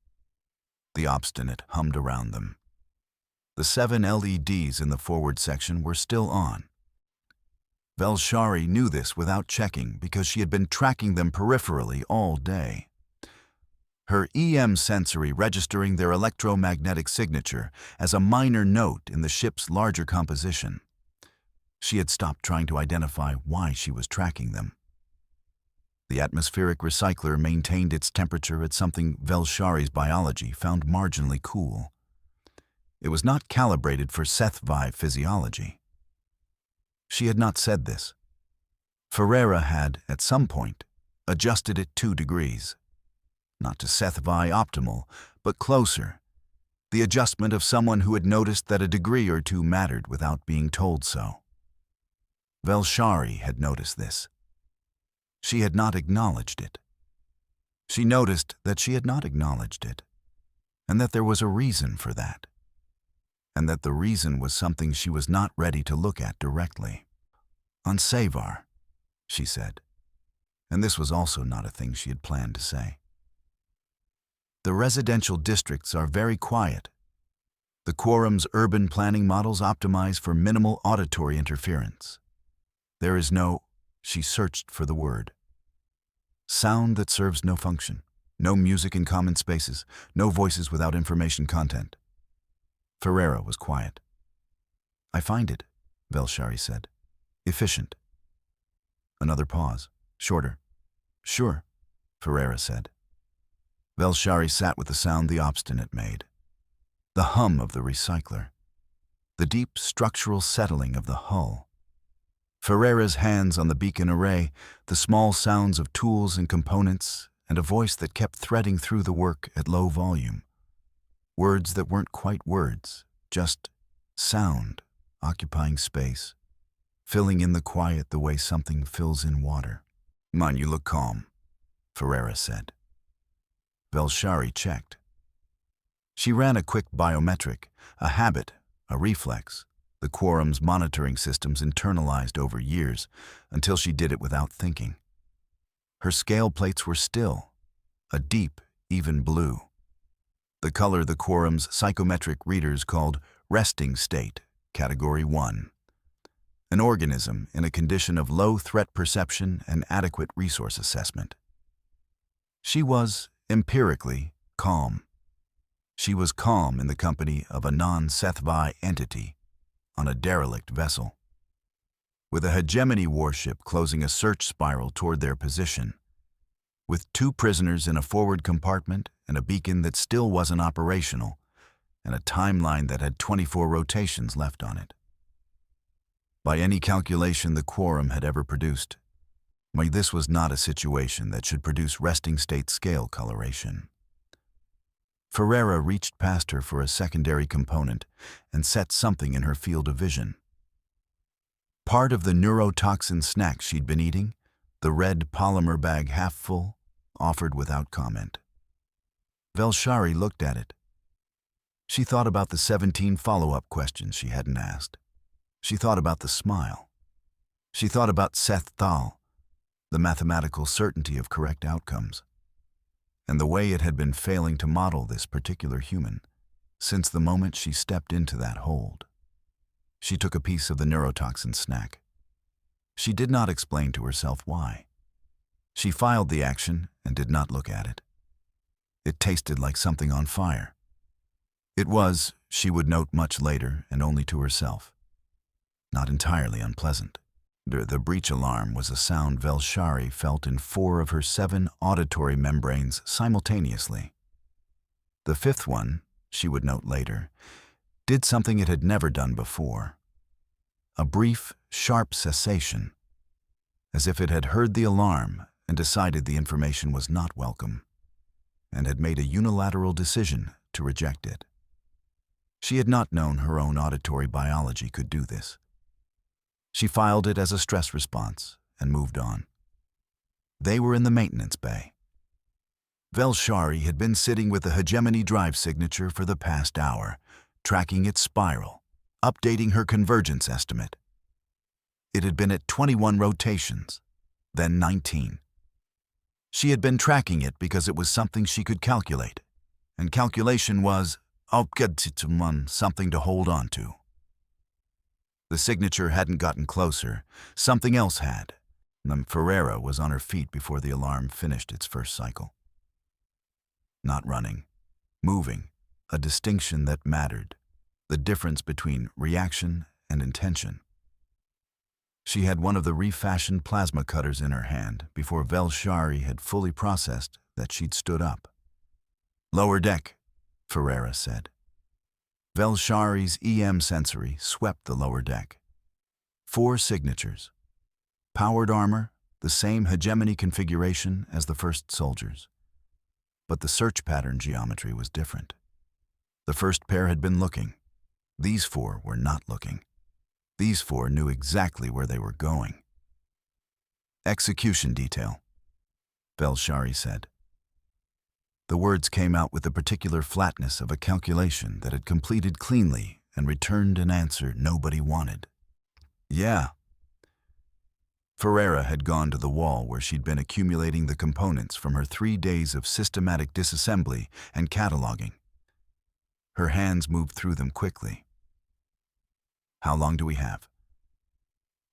The obstinate hummed around them. The 7 LEDs in the forward section were still on. Velshari knew this without checking because she had been tracking them peripherally all day. Her EM sensory registering their electromagnetic signature as a minor note in the ship's larger composition. She had stopped trying to identify why she was tracking them. The atmospheric recycler maintained its temperature at something Velshari's biology found marginally cool. It was not calibrated for Sci-fi physiology. She had not said this. Ferreira had, at some point, adjusted it 2 degrees. Not to Sci-fi optimal, but closer. The adjustment of someone who had noticed that a degree or 2 mattered without being told so. Velshari had noticed this. She had not acknowledged it. She noticed that she had not acknowledged it, and that there was a reason for that, and that the reason was something she was not ready to look at directly. "On Savar," she said, and this was also not a thing she had planned to say. "The residential districts are very quiet. The quorum's urban planning models optimize for minimal auditory interference. There is no," she searched for the word, "sound that serves no function, no music in common spaces, no voices without information content." Ferreira was quiet. "I find it," Velshari said, "efficient." Another pause, shorter. "Sure," Ferreira said. Velshari sat with the sound the obstinate made. The hum of the recycler. The deep structural settling of the hull. Ferreira's hands on the beacon array, the small sounds of tools and components, and a voice that kept threading through the work at low volume. Words that weren't quite words, just sound, occupying space, filling in the quiet the way something fills in water. "Man, you look calm," Ferreira said. Velshari checked. She ran a quick biometric, a habit, a reflex, the quorum's monitoring systems internalized over years, until she did it without thinking. Her scale plates were still, a deep, even blue. The color the quorum's psychometric readers called resting state, category 1. An organism in a condition of low threat perception and adequate resource assessment. She was, empirically, calm. She was calm in the company of a non-Sci-fi entity on a derelict vessel. With a hegemony warship closing a search spiral toward their position, with 2 prisoners in a forward compartment and a beacon that still wasn't operational, and a timeline that had 24 rotations left on it. By any calculation the quorum had ever produced, this was not a situation that should produce resting state scale coloration. Ferreira reached past her for a secondary component and set something in her field of vision. Part of the neurotoxin snack she'd been eating, the red polymer bag half full, offered without comment. Velshari looked at it. She thought about the 17 follow-up questions she hadn't asked. She thought about the smile. She thought about Seth Thal, the mathematical certainty of correct outcomes, and the way it had been failing to model this particular human since the moment she stepped into that hold. She took a piece of the neurotoxin snack. She did not explain to herself why. She filed the action and did not look at it. It tasted like something on fire. It was, she would note much later and only to herself, not entirely unpleasant. The breach alarm was a sound Velshari felt in 4 of her 7 auditory membranes simultaneously. The 5th one, she would note later, did something it had never done before. A brief, sharp cessation, as if it had heard the alarm and decided the information was not welcome, and had made a unilateral decision to reject it. She had not known her own auditory biology could do this. She filed it as a stress response and moved on. They were in the maintenance bay. Velshari had been sitting with the hegemony drive signature for the past hour, tracking its spiral, updating her convergence estimate. It had been at 21 rotations, then 19. She had been tracking it because it was something she could calculate, and calculation was something to hold on to. The signature hadn't gotten closer, something else had. Ferreira was on her feet before the alarm finished its first cycle. Not running, moving, a distinction that mattered, the difference between reaction and intention. She had one of the refashioned plasma cutters in her hand before Velshari had fully processed that she'd stood up. "Lower deck," Ferreira said. Velshari's EM sensory swept the lower deck. 4 signatures. Powered armor, the same hegemony configuration as the first soldiers. But the search pattern geometry was different. The first pair had been looking. These 4 were not looking. These 4 knew exactly where they were going. "Execution detail," Velshari said. The words came out with the particular flatness of a calculation that had completed cleanly and returned an answer nobody wanted. "Yeah." Ferreira had gone to the wall where she'd been accumulating the components from her 3 days of systematic disassembly and cataloging. Her hands moved through them quickly. "How long do we have?"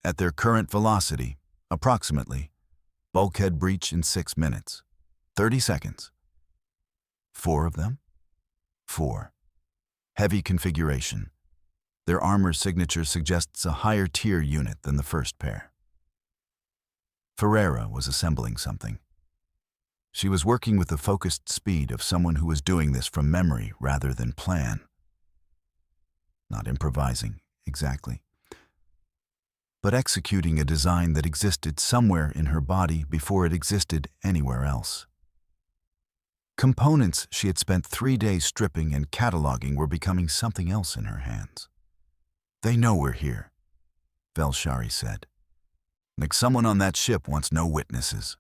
"At their current velocity, approximately. Bulkhead breach in 6 minutes. 30 seconds. 4 of them?" 4. Heavy configuration. Their armor signature suggests a higher tier unit than the first pair. Ferreira was assembling something. She was working with the focused speed of someone who was doing this from memory rather than plan. Not improvising, exactly, but executing a design that existed somewhere in her body before it existed anywhere else. Components she had spent 3 days stripping and cataloging were becoming something else in her hands. "They know we're here," Velshari said. "Like someone on that ship wants no witnesses."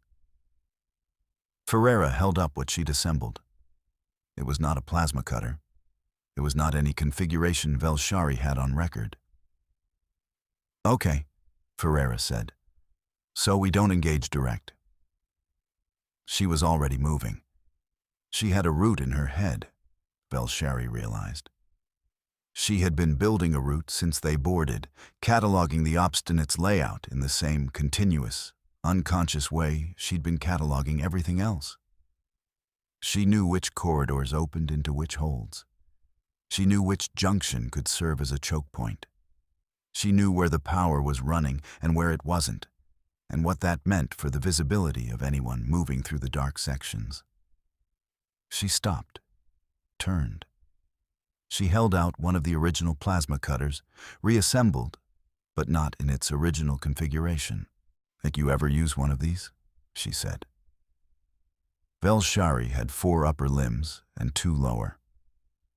Ferreira held up what she'd assembled. It was not a plasma cutter. It was not any configuration Velshari had on record. "Okay," Ferreira said. "So we don't engage direct." She was already moving. She had a route in her head, Velshari realized. She had been building a route since they boarded, cataloging the obstinate's layout in the same continuous, unconscious way she'd been cataloging everything else. She knew which corridors opened into which holds. She knew which junction could serve as a choke point. She knew where the power was running and where it wasn't, and what that meant for the visibility of anyone moving through the dark sections. She stopped, turned. She held out one of the original plasma cutters, reassembled, but not in its original configuration. "Think you ever use one of these?" she said. Velshari had 4 upper limbs and 2 lower.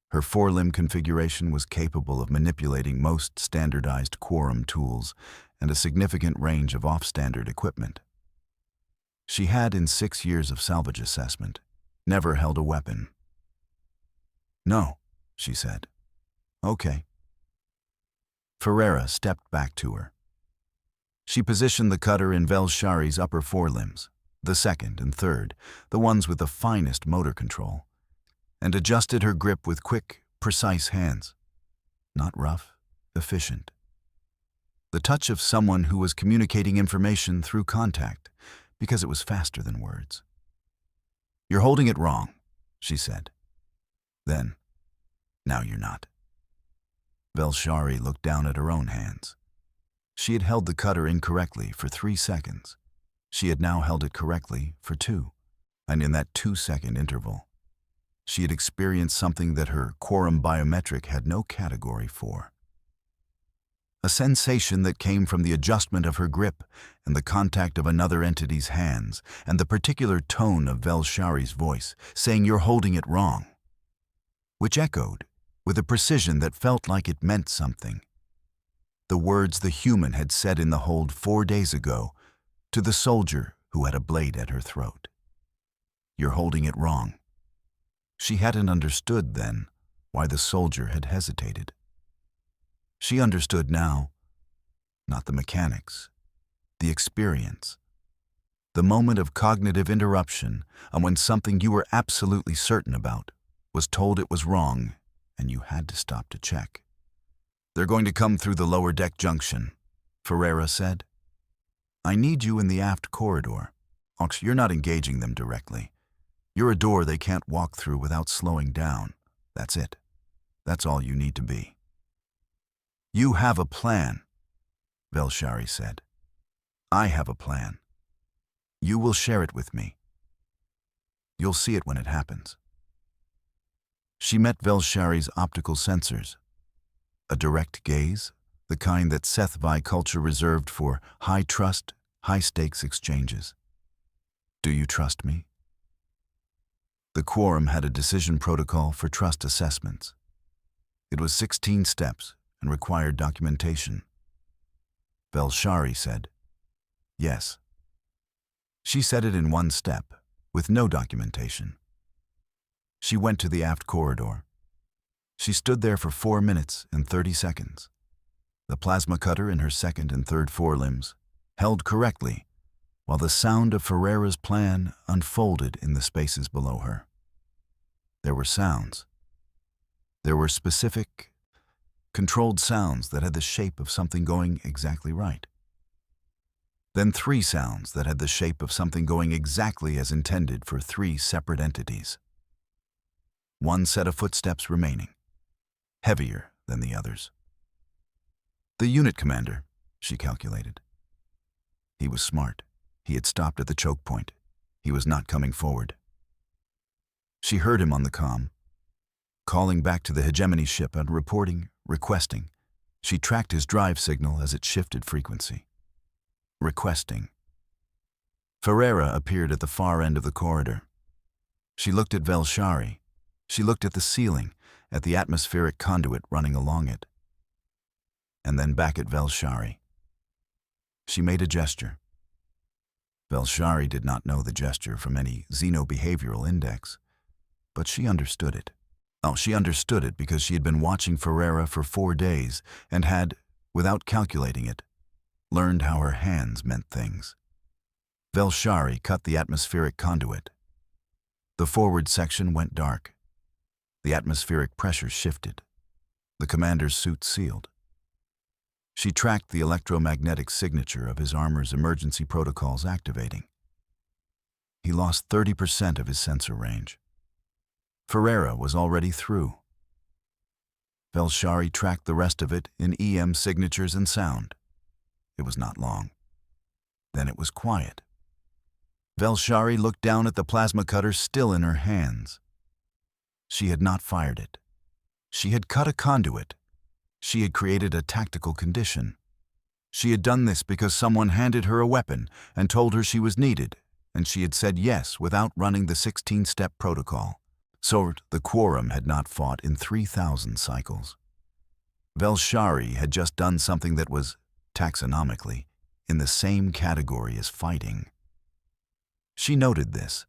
Her 4-limb configuration was capable of manipulating most standardized quorum tools and a significant range of off-standard equipment. She had, in 6 years of salvage assessment, never held a weapon. "No," she said. "Okay." Ferreira stepped back to her. She positioned the cutter in Velshari's upper 4 limbs, the second and third, the ones with the finest motor control, and adjusted her grip with quick, precise hands. Not rough, efficient, the touch of someone who was communicating information through contact, because it was faster than words. "You're holding it wrong," she said. Then, "Now you're not." Velshari looked down at her own hands. She had held the cutter incorrectly for 3 seconds. She had now held it correctly for 2, and in that 2-second interval, she had experienced something that her quorum biometric had no category for. A sensation that came from the adjustment of her grip and the contact of another entity's hands and the particular tone of Velshari's voice, saying "You're holding it wrong," which echoed with a precision that felt like it meant something. The words the human had said in the hold 4 days ago to the soldier who had a blade at her throat. "You're holding it wrong." She hadn't understood then why the soldier had hesitated. She understood now, not the mechanics, the experience, the moment of cognitive interruption, and when something you were absolutely certain about was told it was wrong and you had to stop to check. "They're going to come through the lower deck junction," Ferreira said. "I need you in the aft corridor. Orcs, you're not engaging them directly. You're a door they can't walk through without slowing down. That's it. That's all you need to be." "You have a plan," Velshari said. "I have a plan. You will share it with me. You'll see it when it happens." She met Velshari's optical sensors. A direct gaze, the kind that Sci-Fi culture reserved for high-trust, high-stakes exchanges. "Do you trust me?" The quorum had a decision protocol for trust assessments. It was 16 steps and required documentation. Velshari said, "Yes." She said it in 1 step, with no documentation. She went to the aft corridor. She stood there for 4 minutes and 30 seconds. The plasma cutter in her second and third forelimbs held correctly, while the sound of Ferreira's plan unfolded in the spaces below her. There were sounds. There were specific, controlled sounds that had the shape of something going exactly right. Then 3 sounds that had the shape of something going exactly as intended for 3 separate entities. 1 set of footsteps remaining, heavier than the others. "The unit commander," she calculated. He was smart. He had stopped at the choke point. He was not coming forward. She heard him on the comm, calling back to the hegemony ship and requesting. She tracked his drive signal as it shifted frequency. Requesting. Ferreira appeared at the far end of the corridor. She looked at Velshari. She looked at the ceiling, at the atmospheric conduit running along it, and then back at Velshari. She made a gesture. Velshari did not know the gesture from any xenobehavioral index, but she understood it. Oh, she understood it because she had been watching Ferreira for 4 days and had, without calculating it, learned how her hands meant things. Velshari cut the atmospheric conduit. The forward section went dark. The atmospheric pressure shifted. The commander's suit sealed. She tracked the electromagnetic signature of his armor's emergency protocols activating. He lost 30% of his sensor range. Ferreira was already through. Velshari tracked the rest of it in EM signatures and sound. It was not long. Then it was quiet. Velshari looked down at the plasma cutter still in her hands. She had not fired it. She had cut a conduit. She had created a tactical condition. She had done this because someone handed her a weapon and told her she was needed, and she had said yes without running the 16-step protocol. So the quorum had not fought in 3,000 cycles. Velshari had just done something that was, taxonomically, in the same category as fighting. She noted this.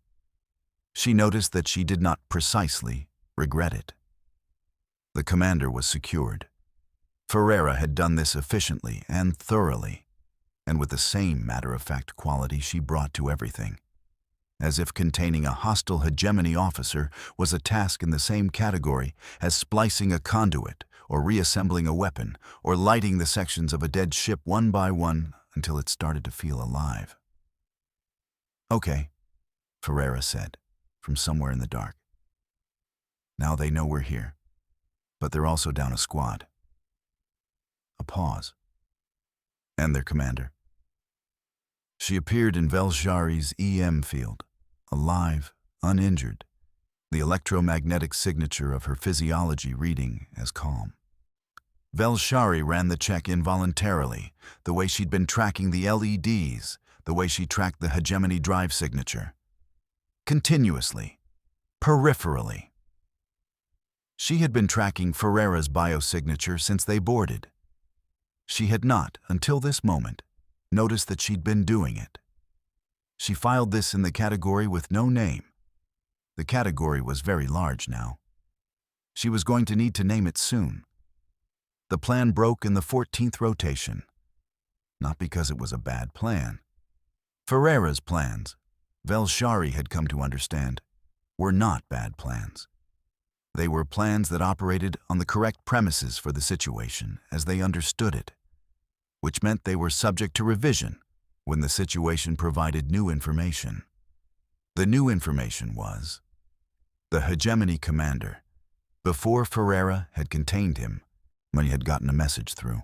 She noticed that she did not precisely regret it. The commander was secured. Ferreira had done this efficiently and thoroughly, and with the same matter-of-fact quality she brought to everything. as if containing a hostile hegemony officer was a task in the same category as splicing a conduit, or reassembling a weapon, or lighting the sections of a dead ship one by one until it started to feel alive. "Okay," Ferreira said, from somewhere in the dark. "Now they know we're here, but they're also down a squad." A pause. "And their commander?" She appeared in Velshari's EM field, alive, uninjured, the electromagnetic signature of her physiology reading as calm. Velshari ran the check involuntarily, the way she'd been tracking the LEDs, the way she tracked the hegemony drive signature. Continuously, peripherally. She had been tracking Ferreira's biosignature since they boarded. She had not, until this moment, noticed that she'd been doing it. She filed this in the category with no name. The category was very large now. She was going to need to name it soon. The plan broke in the 14th rotation. Not because it was a bad plan. Ferreira's plans, Velshari had come to understand, were not bad plans. They were plans that operated on the correct premises for the situation as they understood it, which meant they were subject to revision when the situation provided new information. The new information was the hegemony commander, before Ferreira had contained him, when he had gotten a message through.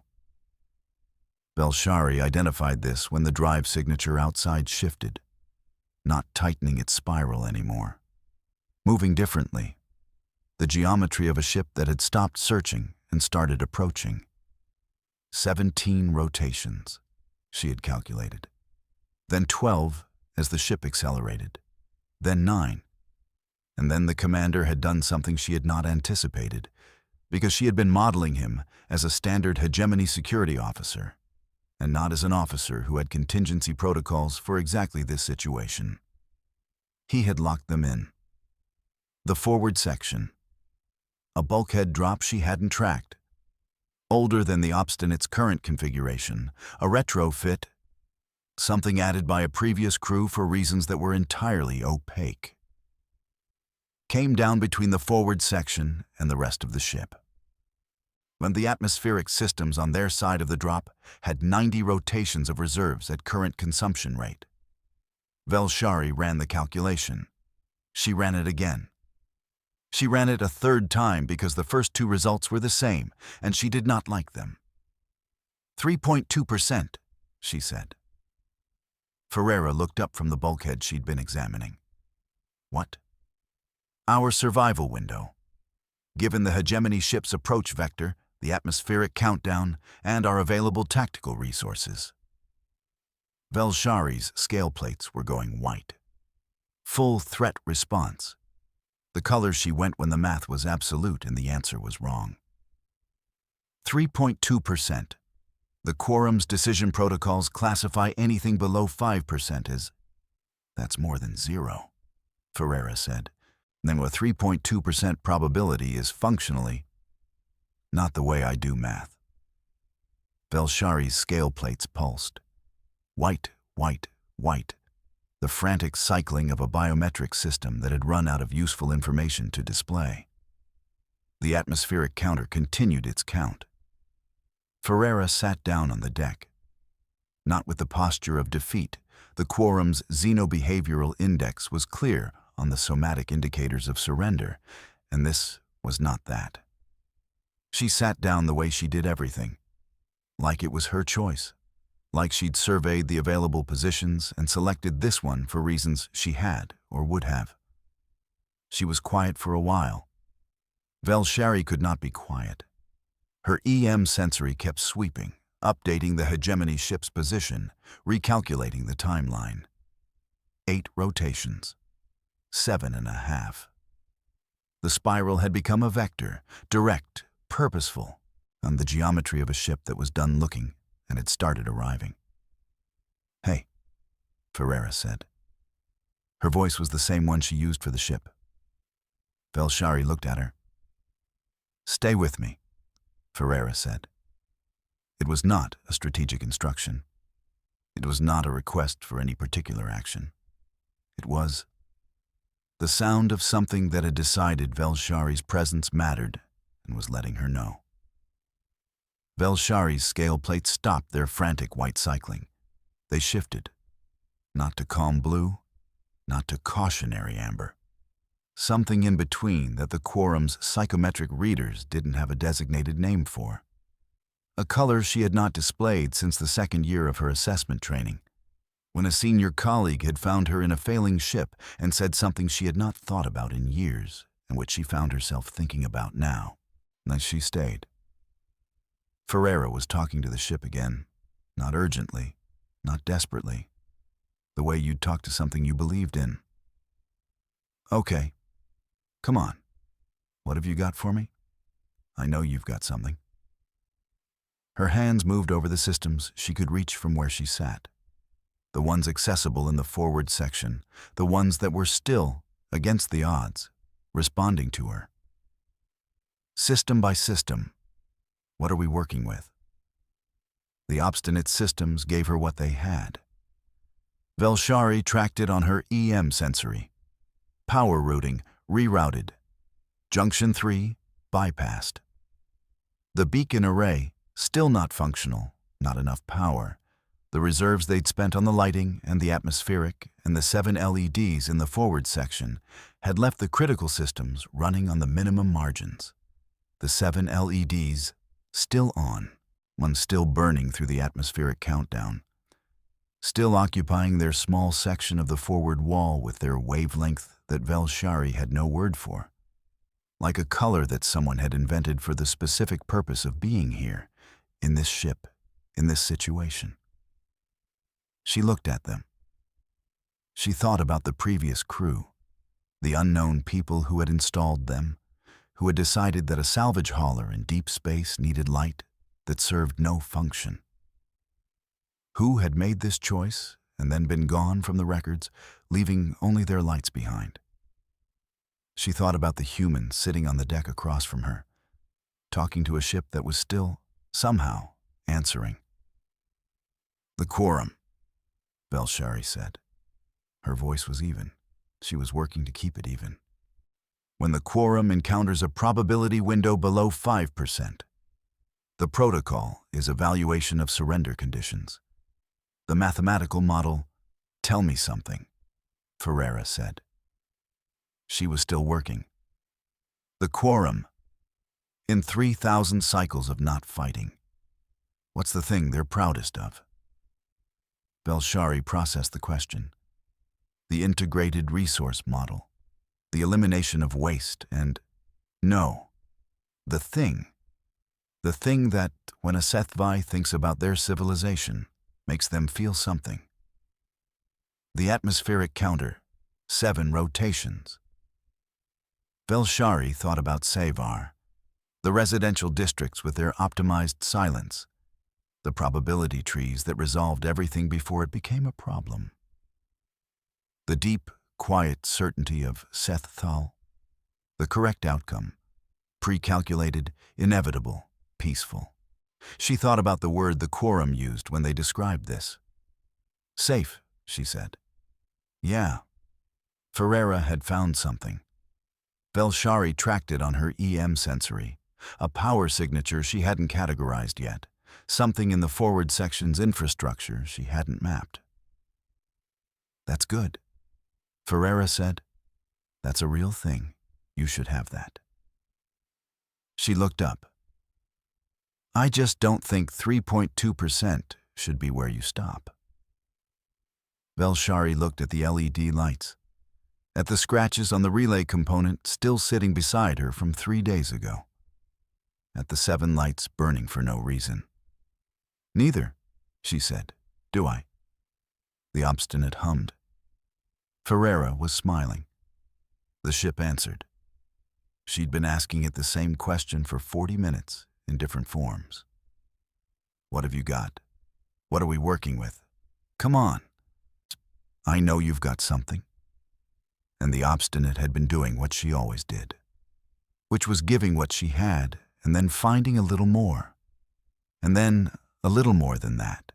Velshari identified this when the drive signature outside shifted, not tightening its spiral anymore, moving differently, the geometry of a ship that had stopped searching and started approaching. 17 rotations, she had calculated. Then 12 as the ship accelerated, then 9. And then the commander had done something she had not anticipated, because she had been modeling him as a standard hegemony security officer, and not as an officer who had contingency protocols for exactly this situation. He had locked them in. The forward section. A bulkhead drop she hadn't tracked. Older than the Obstinate's current configuration, a retrofit, something added by a previous crew for reasons that were entirely opaque. Came down between the forward section and the rest of the ship. When the atmospheric systems on their side of the drop had 90 rotations of reserves at current consumption rate. Velshari ran the calculation. She ran it again. She ran it a third time because the first two results were the same, and she did not like them. 3.2%, she said. Ferreira looked up from the bulkhead she'd been examining. What? Our survival window. Given the hegemony ship's approach vector, the atmospheric countdown, and our available tactical resources. Velshari's scale plates were going white. Full threat response. The color she went when the math was absolute and the answer was wrong. 3.2%. The quorum's decision protocols classify anything below 5% as, that's more than zero, Ferreira said. Then a 3.2% probability is functionally not the way I do math. Velshari's scale plates pulsed. White, white, white. The frantic cycling of a biometric system that had run out of useful information to display. The atmospheric counter continued its count. Ferreira sat down on the deck. Not with the posture of defeat, the quorum's xenobehavioral index was clear on the somatic indicators of surrender, and this was not that. She sat down the way she did everything, like it was her choice, like she'd surveyed the available positions and selected this one for reasons she had or would have. She was quiet for a while. Velshari could not be quiet. Her EM sensory kept sweeping, updating the hegemony ship's position, recalculating the timeline. 8 rotations. 7.5. The spiral had become a vector, direct, purposeful, on the geometry of a ship that was done looking and had started arriving. "Hey," Ferreira said. Her voice was the same one she used for the ship. Velshari looked at her. "Stay with me," Ferreira said. It was not a strategic instruction. It was not a request for any particular action. It was The sound of something that had decided Velshari's presence mattered and was letting her know. Velshari's scale plates stopped their frantic white cycling. They shifted, not to calm blue, not to cautionary amber. Something in between that the quorum's psychometric readers didn't have a designated name for. A color she had not displayed since the second year of her assessment training, when a senior colleague had found her in a failing ship and said something she had not thought about in years and which she found herself thinking about now. And she stayed. Ferreira was talking to the ship again, not urgently, not desperately, the way you'd talk to something you believed in. Okay, come on. What have you got for me? I know you've got something. Her hands moved over the systems she could reach from where she sat. The ones accessible in the forward section, the ones that were still, against the odds, responding to her. System by system, what are we working with? The obstinate systems gave her what they had. Velshari tracked it on her EM sensory. Power routing rerouted. Junction 3 bypassed. The beacon array still not functional, not enough power. The reserves they'd spent on the lighting and the atmospheric and the 7 LEDs in the forward section had left the critical systems running on the minimum margins. The 7 LEDs still on, one still burning through the atmospheric countdown, still occupying their small section of the forward wall with their wavelength that Velshari had no word for, like a color that someone had invented for the specific purpose of being here, in this ship, in this situation. She looked at them. She thought about the previous crew, the unknown people who had installed them, who had decided that a salvage hauler in deep space needed light that served no function. Who had made this choice and then been gone from the records, leaving only their lights behind? She thought about the human sitting on the deck across from her, talking to a ship that was still, somehow, answering. The quorum, Velshari said. Her voice was even. She was working to keep it even. When the quorum encounters a probability window below 5%, the protocol is evaluation of surrender conditions. The mathematical model, tell me something, Ferreira said. She was still working. The quorum, in 3,000 cycles of not fighting. What's the thing they're proudest of? Velshari processed the question. The integrated resource model, the elimination of waste, and no, the thing that, when a Sci-Fi thinks about their civilization, makes them feel something. The atmospheric counter, 7 rotations. Velshari thought about Savar, the residential districts with their optimized silence, the probability trees that resolved everything before it became a problem. The deep, quiet certainty of Seth Thal, the correct outcome, pre-calculated, inevitable, peaceful. She thought about the word the quorum used when they described this. Safe, she said. Yeah. Ferreira had found something. Velshari tracked it on her EM sensory, a power signature she hadn't categorized yet, something in the forward section's infrastructure she hadn't mapped. That's good, Ferreira said. That's a real thing. You should have that. She looked up. I just don't think 3.2% should be where you stop. Velshari looked at the LED lights, at the scratches on the relay component still sitting beside her from 3 days ago, at the 7 lights burning for no reason. Neither, she said, do I? The obstinate hummed. Ferreira was smiling. The ship answered. She'd been asking it the same question for 40 minutes in different forms. What have you got? What are we working with? Come on. I know you've got something. And the obstinate had been doing what she always did, which was giving what she had and then finding a little more, and then a little more than that,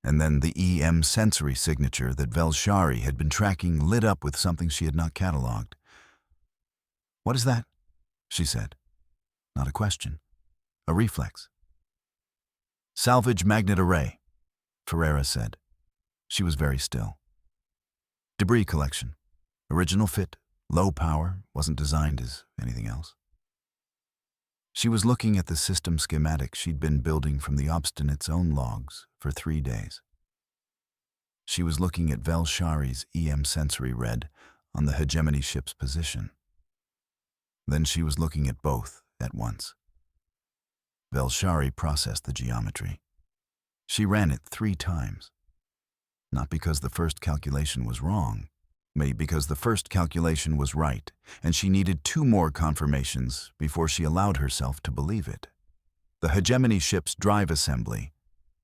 And then the EM sensory signature that Velshari had been tracking lit up with something she had not catalogued. "What is that?" she said. Not a question. A reflex. "Salvage magnet array," Ferreira said. She was very still. "Debris collection. Original fit, low power, wasn't designed as anything else." She was looking at the system schematic she'd been building from the Obstinate's own logs for 3 days. She was looking at Velshari's EM sensory read on the hegemony ship's position. Then she was looking at both at once. Velshari processed the geometry. She ran it 3 times. Not because the first calculation was wrong, maybe because the first calculation was right, and she needed 2 more confirmations before she allowed herself to believe it. The hegemony ship's drive assembly,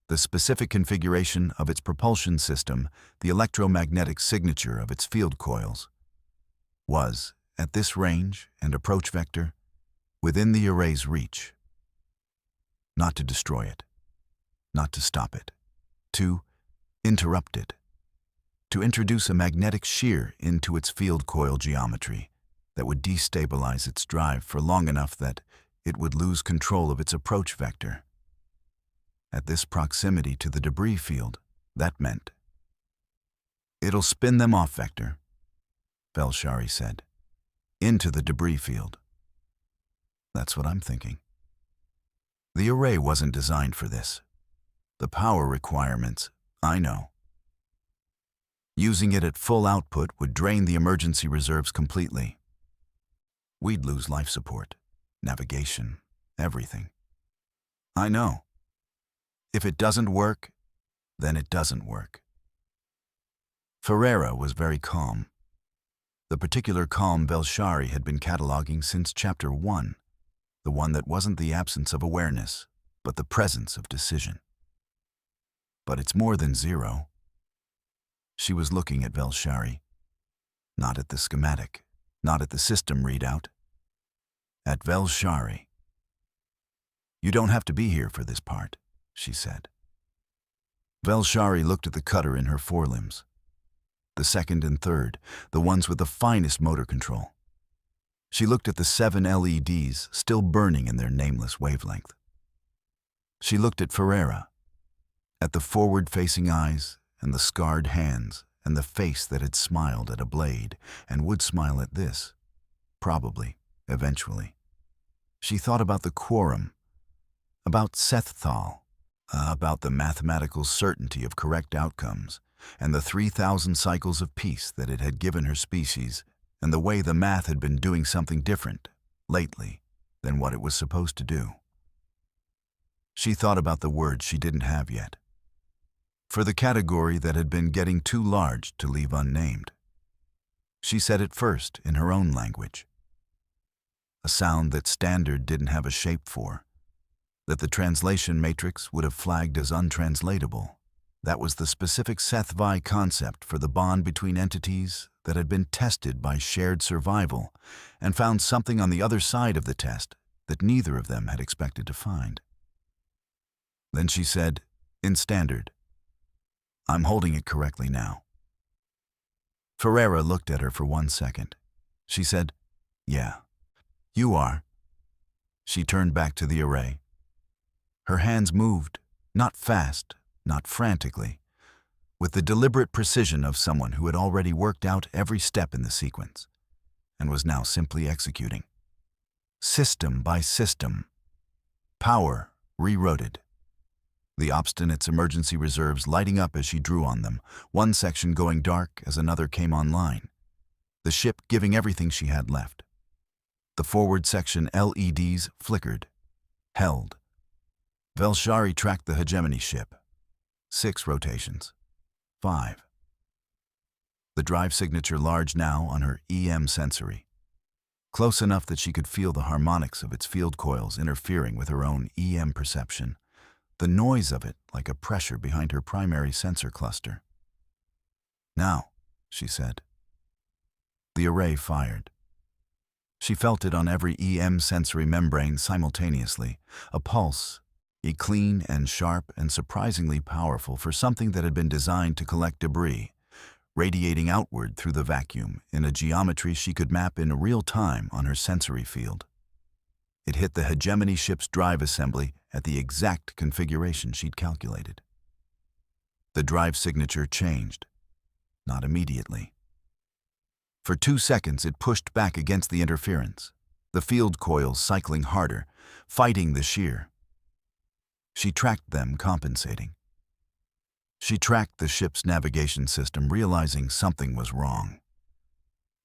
the specific configuration of its propulsion system, the electromagnetic signature of its field coils, was, at this range and approach vector, within the array's reach. Not to destroy it, not to stop it, to interrupt it, to introduce a magnetic shear into its field coil geometry that would destabilize its drive for long enough that it would lose control of its approach vector. At this proximity to the debris field, that meant, "It'll spin them off vector," Velshari said, "into the debris field." That's what I'm thinking. The array wasn't designed for this. The power requirements, I know. Using it at full output would drain the emergency reserves completely. We'd lose life support, navigation, everything. I know. If it doesn't work, then it doesn't work. Ferreira was very calm. The particular calm Velshari had been cataloging since Chapter 1, the one that wasn't the absence of awareness, but the presence of decision. But it's more than 0. She was looking at Velshari, not at the schematic, not at the system readout, at Velshari. "You don't have to be here for this part," she said. Velshari looked at the cutter in her forelimbs, the second and third, the ones with the finest motor control. She looked at the 7 LEDs still burning in their nameless wavelength. She looked at Ferreira, at the forward-facing eyes and the scarred hands and the face that had smiled at a blade and would smile at this, probably, eventually. She thought about the quorum, about Seththal, about the mathematical certainty of correct outcomes, and the 3,000 cycles of peace that it had given her species, and the way the math had been doing something different, lately, than what it was supposed to do. She thought about the word she didn't have yet, for the category that had been getting too large to leave unnamed. She said it first in her own language, a sound that Standard didn't have a shape for, that the translation matrix would have flagged as untranslatable. That was the specific Sci-Fi concept for the bond between entities that had been tested by shared survival and found something on the other side of the test that neither of them had expected to find. Then she said, in Standard, "I'm holding it correctly now." Ferreira looked at her for 1 second. She said, "Yeah, you are." She turned back to the array. Her hands moved, not fast, not frantically, with the deliberate precision of someone who had already worked out every step in the sequence and was now simply executing. System by system. Power rerouted. The Obstinate's emergency reserves lighting up as she drew on them, one section going dark as another came online. The ship giving everything she had left. The forward section LEDs flickered, held. Velshari tracked the hegemony ship. 6 rotations. 5. The drive signature large now on her EM sensory. Close enough that she could feel the harmonics of its field coils interfering with her own EM perception. The noise of it like a pressure behind her primary sensor cluster. "Now," she said. The array fired. She felt it on every EM sensory membrane simultaneously, a pulse, clean and sharp and surprisingly powerful for something that had been designed to collect debris, radiating outward through the vacuum in a geometry she could map in real time on her sensory field. It hit the hegemony ship's drive assembly at the exact configuration she'd calculated. The drive signature changed, not immediately. For 2 seconds it pushed back against the interference, the field coils cycling harder, fighting the shear. She tracked them, compensating. She tracked the ship's navigation system, realizing something was wrong.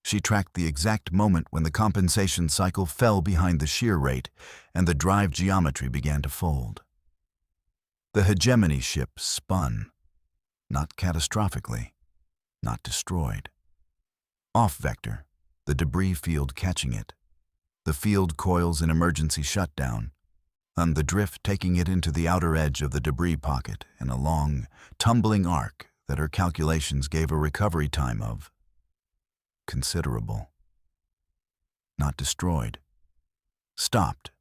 She tracked the exact moment when the compensation cycle fell behind the shear rate and the drive geometry began to fold. The hegemony ship spun, not catastrophically, not destroyed. Off vector, the debris field catching it, the field coils in emergency shutdown, and the drift taking it into the outer edge of the debris pocket in a long, tumbling arc that her calculations gave a recovery time of considerable. Not destroyed. Stopped.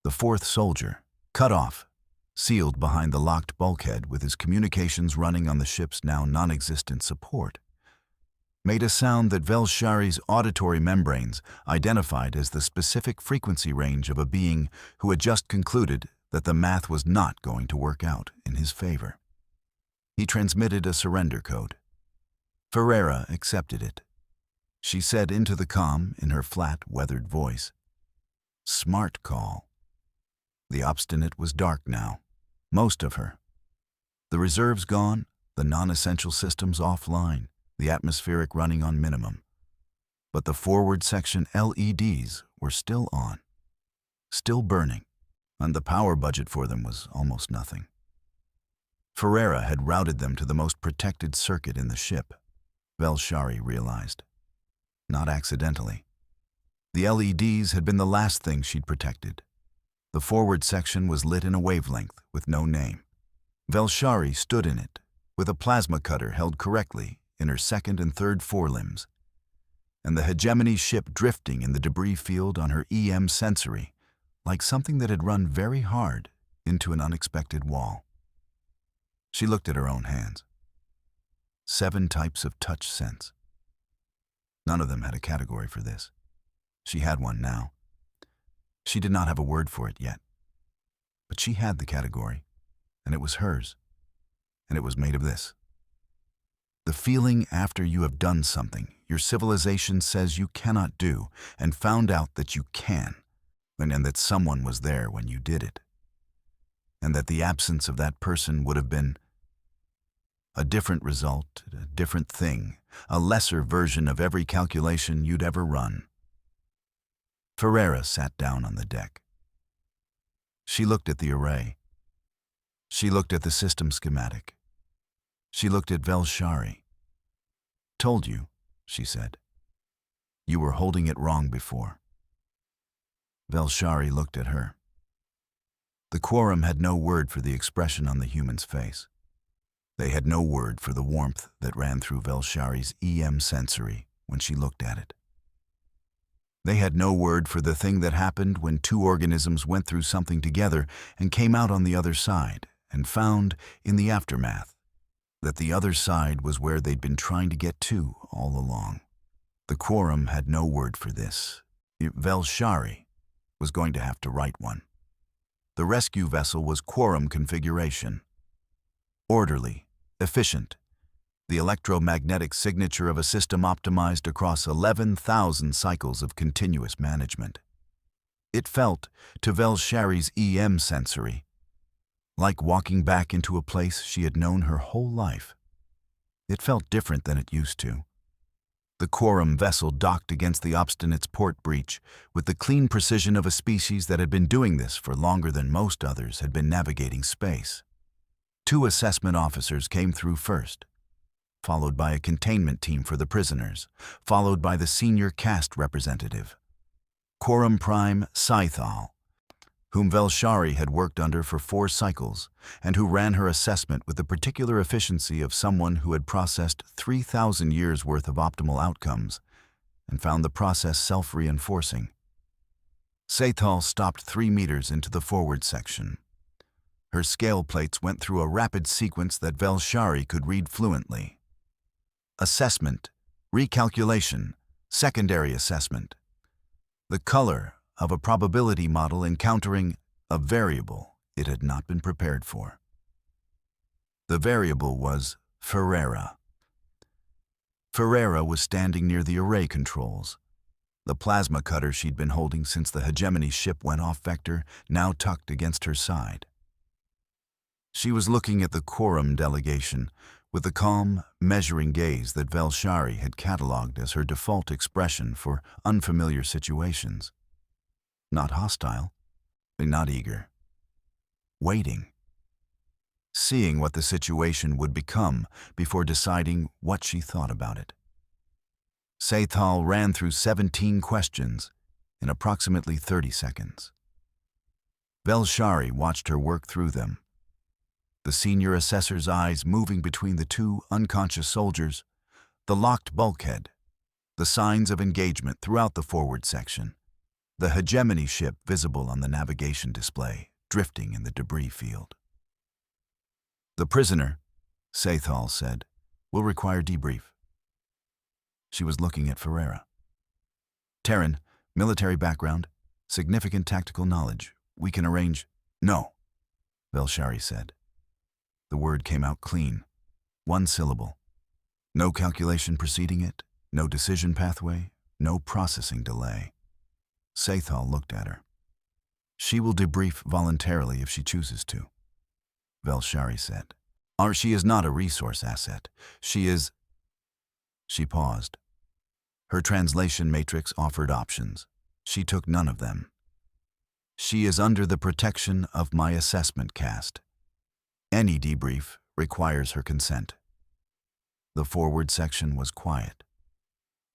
The fourth soldier, cut off, sealed behind the locked bulkhead with his communications running on the ship's now non-existent support, made a sound that Velshari's auditory membranes identified as the specific frequency range of a being who had just concluded that the math was not going to work out in his favor. He transmitted a surrender code. Ferreira accepted it. She said into the comm in her flat, weathered voice, "Smart call." The obstinate was dark now, most of her. The reserves gone, the non-essential systems offline, the atmospheric running on minimum. But the forward section LEDs were still on, still burning, and the power budget for them was almost nothing. Ferreira had routed them to the most protected circuit in the ship, Velshari realized. Not accidentally. The LEDs had been the last thing she'd protected. The forward section was lit in a wavelength with no name. Velshari stood in it, with a plasma cutter held correctly in her second and third forelimbs, and the hegemony ship drifting in the debris field on her EM sensory, like something that had run very hard into an unexpected wall. She looked at her own hands. 7 types of touch sense. None of them had a category for this. She had one now. She did not have a word for it yet. But she had the category, and it was hers, and it was made of this. The feeling after you have done something your civilization says you cannot do and found out that you can, and that someone was there when you did it, and that the absence of that person would have been a different result, a different thing, a lesser version of every calculation you'd ever run. Ferreira sat down on the deck. She looked at the array. She looked at the system schematic. She looked at Velshari. "Told you," she said. "You were holding it wrong before." Velshari looked at her. The quorum had no word for the expression on the human's face. They had no word for the warmth that ran through Velshari's EM sensory when she looked at it. They had no word for the thing that happened when 2 organisms went through something together and came out on the other side and found, in the aftermath, that the other side was where they'd been trying to get to all along. The quorum had no word for this. Velshari was going to have to write one. The rescue vessel was quorum configuration. Orderly, efficient, the electromagnetic signature of a system optimized across 11,000 cycles of continuous management. It felt, to Velshari's EM sensory, like walking back into a place she had known her whole life. It felt different than it used to. The quorum vessel docked against the obstinate's port breach with the clean precision of a species that had been doing this for longer than most others had been navigating space. 2 assessment officers came through first, followed by a containment team for the prisoners, followed by the senior caste representative, Quorum Prime Scythal, whom Velshari had worked under for 4 cycles and who ran her assessment with the particular efficiency of someone who had processed 3,000 years' worth of optimal outcomes and found the process self-reinforcing. Sethal stopped 3 meters into the forward section. Her scale plates went through a rapid sequence that Velshari could read fluently. Assessment, recalculation, secondary assessment. The color of a probability model encountering a variable it had not been prepared for. The variable was Ferreira. Ferreira was standing near the array controls. The plasma cutter she'd been holding since the hegemony ship went off vector, now tucked against her side. She was looking at the quorum delegation with the calm, measuring gaze that Velshari had catalogued as her default expression for unfamiliar situations. Not hostile, not eager. Waiting. Seeing what the situation would become before deciding what she thought about it. Sethal ran through 17 questions in approximately 30 seconds. Velshari watched her work through them. The senior assessor's eyes moving between the two unconscious soldiers, the locked bulkhead, the signs of engagement throughout the forward section, the hegemony ship visible on the navigation display, drifting in the debris field. "The prisoner," Sethal said, "will require debrief." She was looking at Ferreira. "Terran, military background, significant tactical knowledge. We can arrange—" "No," Velshari said. The word came out clean, one syllable. No calculation preceding it, no decision pathway, no processing delay. Sethal looked at her. "She will debrief voluntarily if she chooses to," Velshari said. "She is not a resource asset. She is—" She paused. Her translation matrix offered options. She took none of them. "She is under the protection of my assessment caste. Any debrief requires her consent." The forward section was quiet.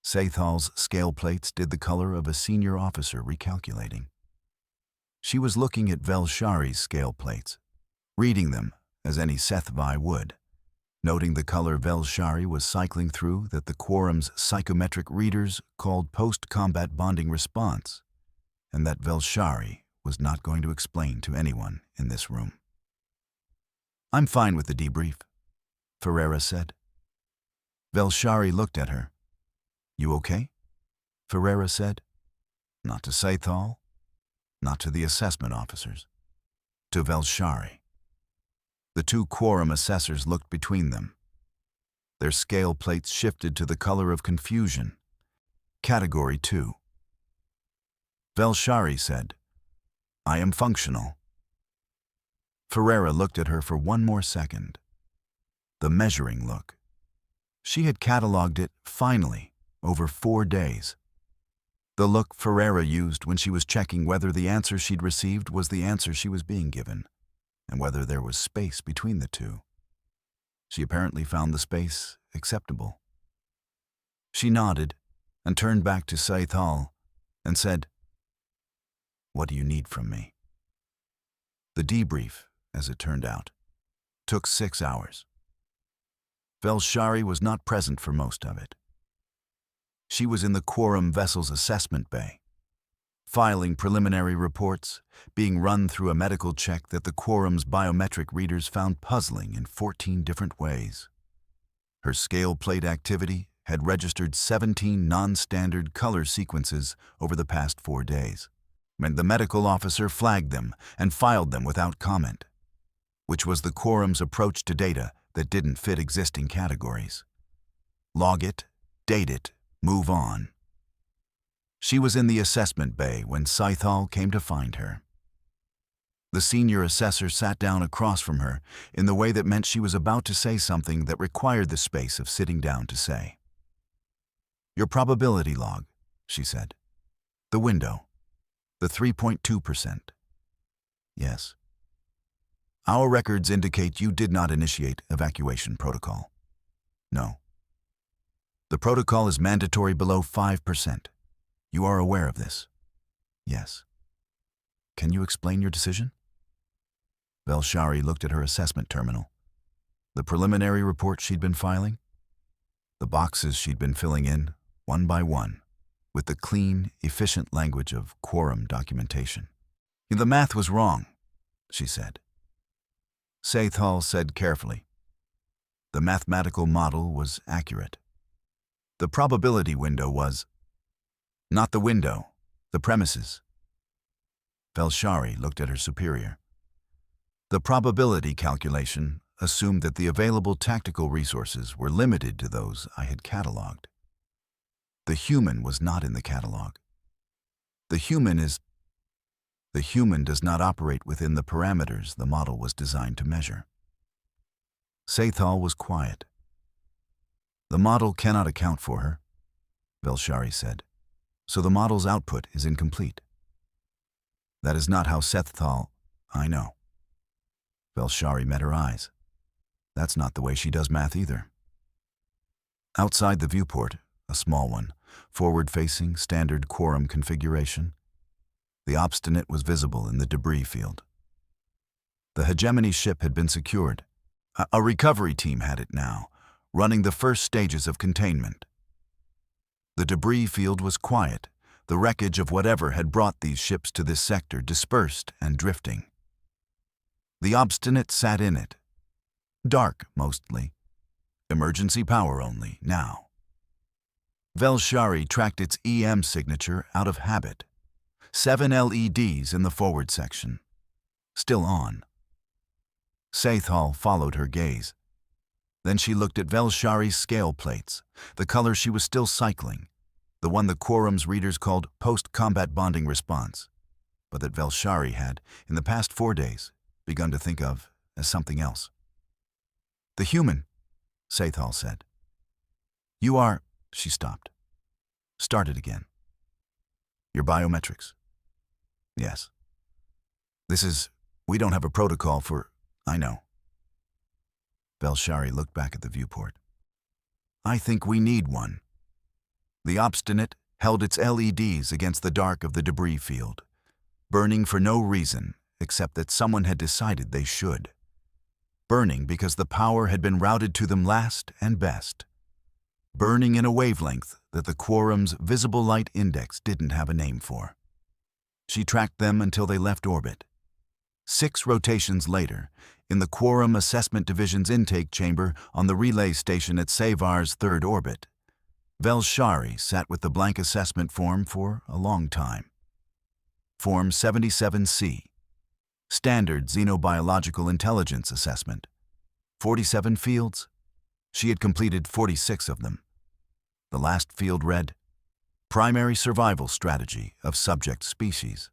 Sethal's scale plates did the color of a senior officer recalculating. She was looking at Velshari's scale plates, reading them as any Sci-Fi would, noting the color Velshari was cycling through that the quorum's psychometric readers called post-combat bonding response, and that Velshari was not going to explain to anyone in this room. "I'm fine with the debrief," Ferreira said. Velshari looked at her. "You okay?" Ferreira said. Not to Sethal, not to the assessment officers, to Velshari. The two quorum assessors looked between them. Their scale plates shifted to the color of confusion. Category 2. Velshari said, "I am functional." Ferreira looked at her for one more second. The measuring look. She had catalogued it, finally, over 4 days. The look Ferreira used when she was checking whether the answer she'd received was the answer she was being given, and whether there was space between the two. She apparently found the space acceptable. She nodded and turned back to Sethal and said, "What do you need from me?" The debrief, as it turned out, took 6 hours. Velshari was not present for most of it. She was in the quorum vessel's assessment bay, filing preliminary reports, being run through a medical check that the quorum's biometric readers found puzzling in 14 different ways. Her scale plate activity had registered 17 non-standard color sequences over the past 4 days, and the medical officer flagged them and filed them without comment, which was the quorum's approach to data that didn't fit existing categories. Log it, date it, move on. She was in the assessment bay when Sethal came to find her. The senior assessor sat down across from her in the way that meant she was about to say something that required the space of sitting down to say. "Your probability log," she said. "The window. The 3.2%. "Yes." "Our records indicate you did not initiate evacuation protocol." "No." "The protocol is mandatory below 5%. You are aware of this?" "Yes." "Can you explain your decision?" Velshari looked at her assessment terminal. The preliminary report she'd been filing, the boxes she'd been filling in, one by one, with the clean, efficient language of quorum documentation. "The math was wrong," she said. Scythal said carefully. The mathematical model was accurate. The probability window was not the window, the premises. Velshari looked at her superior. The probability calculation assumed that the available tactical resources were limited to those I had catalogued. The human was not in the catalog. The human does not operate within the parameters the model was designed to measure. Scythal was quiet. "The model cannot account for her," Velshari said, "so the model's output is incomplete." "That is not how Scythal—" "I know." Velshari met her eyes. "That's not the way she does math either." Outside the viewport, a small one, forward-facing, standard quorum configuration, the Obstinate was visible in the debris field. The hegemony ship had been secured. A recovery team had it now, running the first stages of containment. The debris field was quiet, the wreckage of whatever had brought these ships to this sector dispersed and drifting. The Obstinate sat in it. Dark, mostly. Emergency power only, now. Velshari tracked its EM signature out of habit. 7 LEDs in the forward section. Still on. Scythal followed her gaze. Then she looked at Velshari's scale plates, the color she was still cycling, the one the quorum's readers called post-combat bonding response, but that Velshari had, in the past 4 days, begun to think of as something else. "The human," Scythal said. "You are—" She stopped. Started again. "Your biometrics." "Yes." We don't have a protocol for—" "I know." Velshari looked back at the viewport. "I think we need one." The Obstinate held its LEDs against the dark of the debris field, burning for no reason except that someone had decided they should. Burning because the power had been routed to them last and best. Burning in a wavelength that the quorum's visible light index didn't have a name for. She tracked them until they left orbit. 6 rotations later, in the Quorum Assessment Division's intake chamber on the relay station at Savar's 3rd orbit, Velshari sat with the blank assessment form for a long time. Form 77C, Standard Xenobiological Intelligence Assessment. 47 fields. She had completed 46 of them. The last field read, Primary Survival Strategy of Subject Species.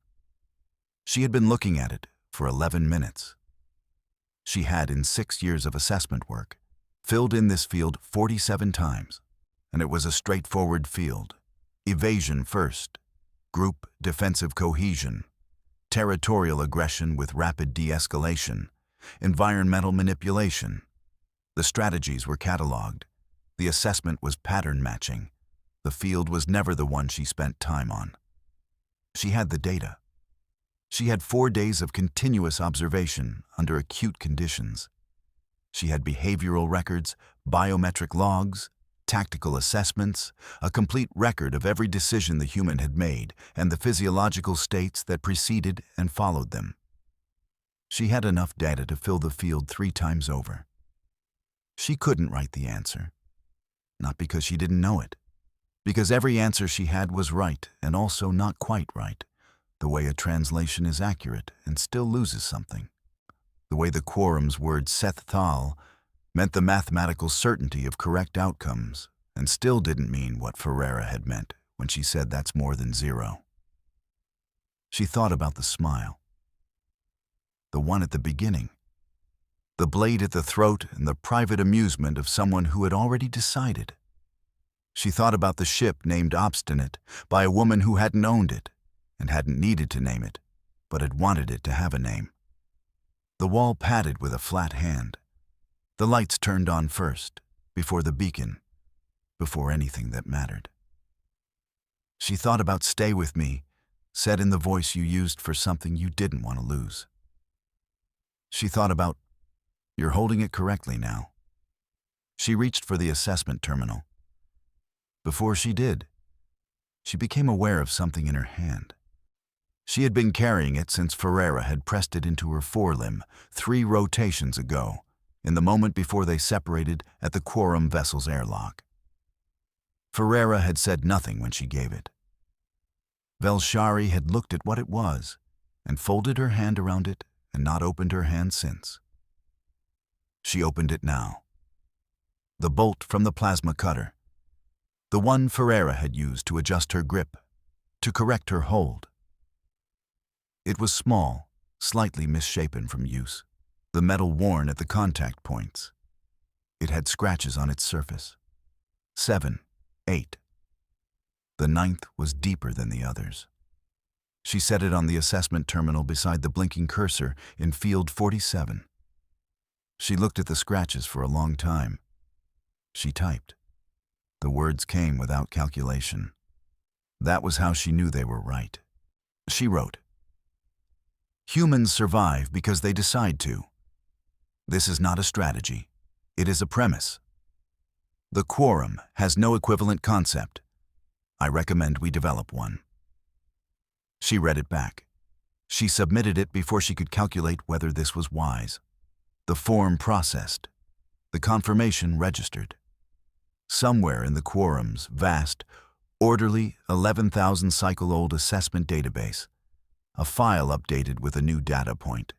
She had been looking at it for 11 minutes. She had, in 6 years of assessment work, filled in this field 47 times, and it was a straightforward field. Evasion first, group defensive cohesion, territorial aggression with rapid de-escalation, environmental manipulation. The strategies were cataloged. The assessment was pattern matching. The field was never the one she spent time on. She had the data. She had 4 days of continuous observation under acute conditions. She had behavioral records, biometric logs, tactical assessments, a complete record of every decision the human had made and the physiological states that preceded and followed them. She had enough data to fill the field 3 times over. She couldn't write the answer. Not because she didn't know it. Because every answer she had was right and also not quite right. The way a translation is accurate and still loses something. The way the quorum's word Scythal meant the mathematical certainty of correct outcomes and still didn't mean what Ferreira had meant when she said that's more than 0. She thought about the smile. The one at the beginning. The blade at the throat and the private amusement of someone who had already decided. She thought about the ship named Obstinate by a woman who hadn't owned it and hadn't needed to name it, but had wanted it to have a name. The wall padded with a flat hand. The lights turned on first, before the beacon, before anything that mattered. She thought about stay with me, said in the voice you used for something you didn't want to lose. She thought about, you're holding it correctly now. She reached for the assessment terminal. Before she did, she became aware of something in her hand. She had been carrying it since Ferreira had pressed it into her forelimb 3 rotations ago, in the moment before they separated at the Quorum vessel's airlock. Ferreira had said nothing when she gave it. Velshari had looked at what it was and folded her hand around it and not opened her hand since. She opened it now. The bolt from the plasma cutter, the one Ferreira had used to adjust her grip, to correct her hold. It was small, slightly misshapen from use, the metal worn at the contact points. It had scratches on its surface. 7, 8. The 9th was deeper than the others. She set it on the assessment terminal beside the blinking cursor in field 47. She looked at the scratches for a long time. She typed. The words came without calculation. That was how she knew they were right. She wrote, "Humans survive because they decide to. This is not a strategy. It is a premise. The Quorum has no equivalent concept. I recommend we develop one." She read it back. She submitted it before she could calculate whether this was wise. The form processed. The confirmation registered. Somewhere in the Quorum's vast, orderly 11,000-cycle-old assessment database, a file updated with a new data point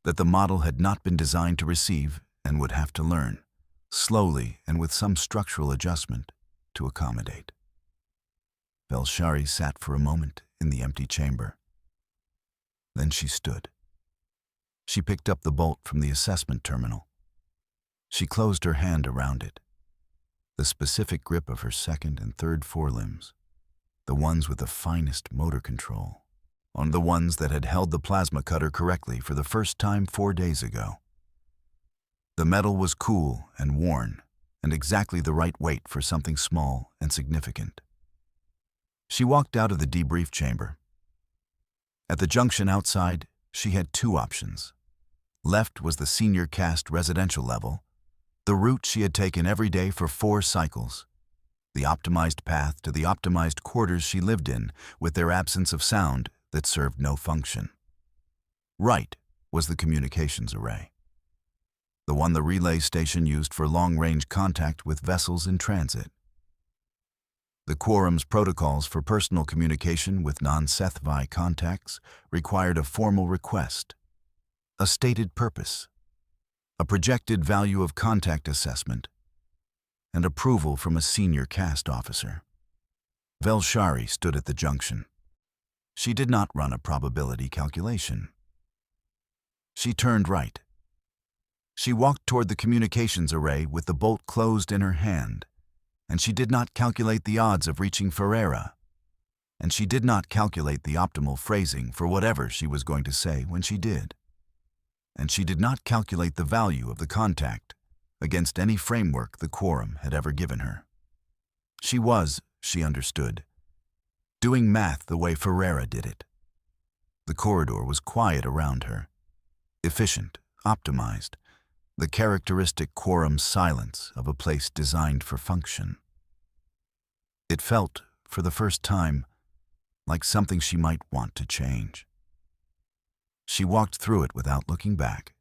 that the model had not been designed to receive and would have to learn, slowly and with some structural adjustment, to accommodate. Velshari sat for a moment in the empty chamber. Then she stood. She picked up the bolt from the assessment terminal. She closed her hand around it. The specific grip of her second and third forelimbs, the ones with the finest motor control, on the ones that had held the plasma cutter correctly for the first time 4 days ago. The metal was cool and worn, and exactly the right weight for something small and significant. She walked out of the debrief chamber. At the junction outside, she had 2 options. Left was the senior cast residential level, the route she had taken every day for 4 cycles, the optimized path to the optimized quarters she lived in with their absence of sound that served no function. Right was the communications array, the one the relay station used for long-range contact with vessels in transit. The Quorum's protocols for personal communication with non-Sci-fi contacts required a formal request, a stated purpose, a projected value of contact assessment, and approval from a senior cast officer. Velshari stood at the junction. She did not run a probability calculation. She turned right. She walked toward the communications array with the bolt closed in her hand, and she did not calculate the odds of reaching Ferreira, and she did not calculate the optimal phrasing for whatever she was going to say when she did. And she did not calculate the value of the contact against any framework the Quorum had ever given her. She was, she understood, doing math the way Ferreira did it. The corridor was quiet around her, efficient, optimized, the characteristic Quorum silence of a place designed for function. It felt, for the first time, like something she might want to change. She walked through it without looking back.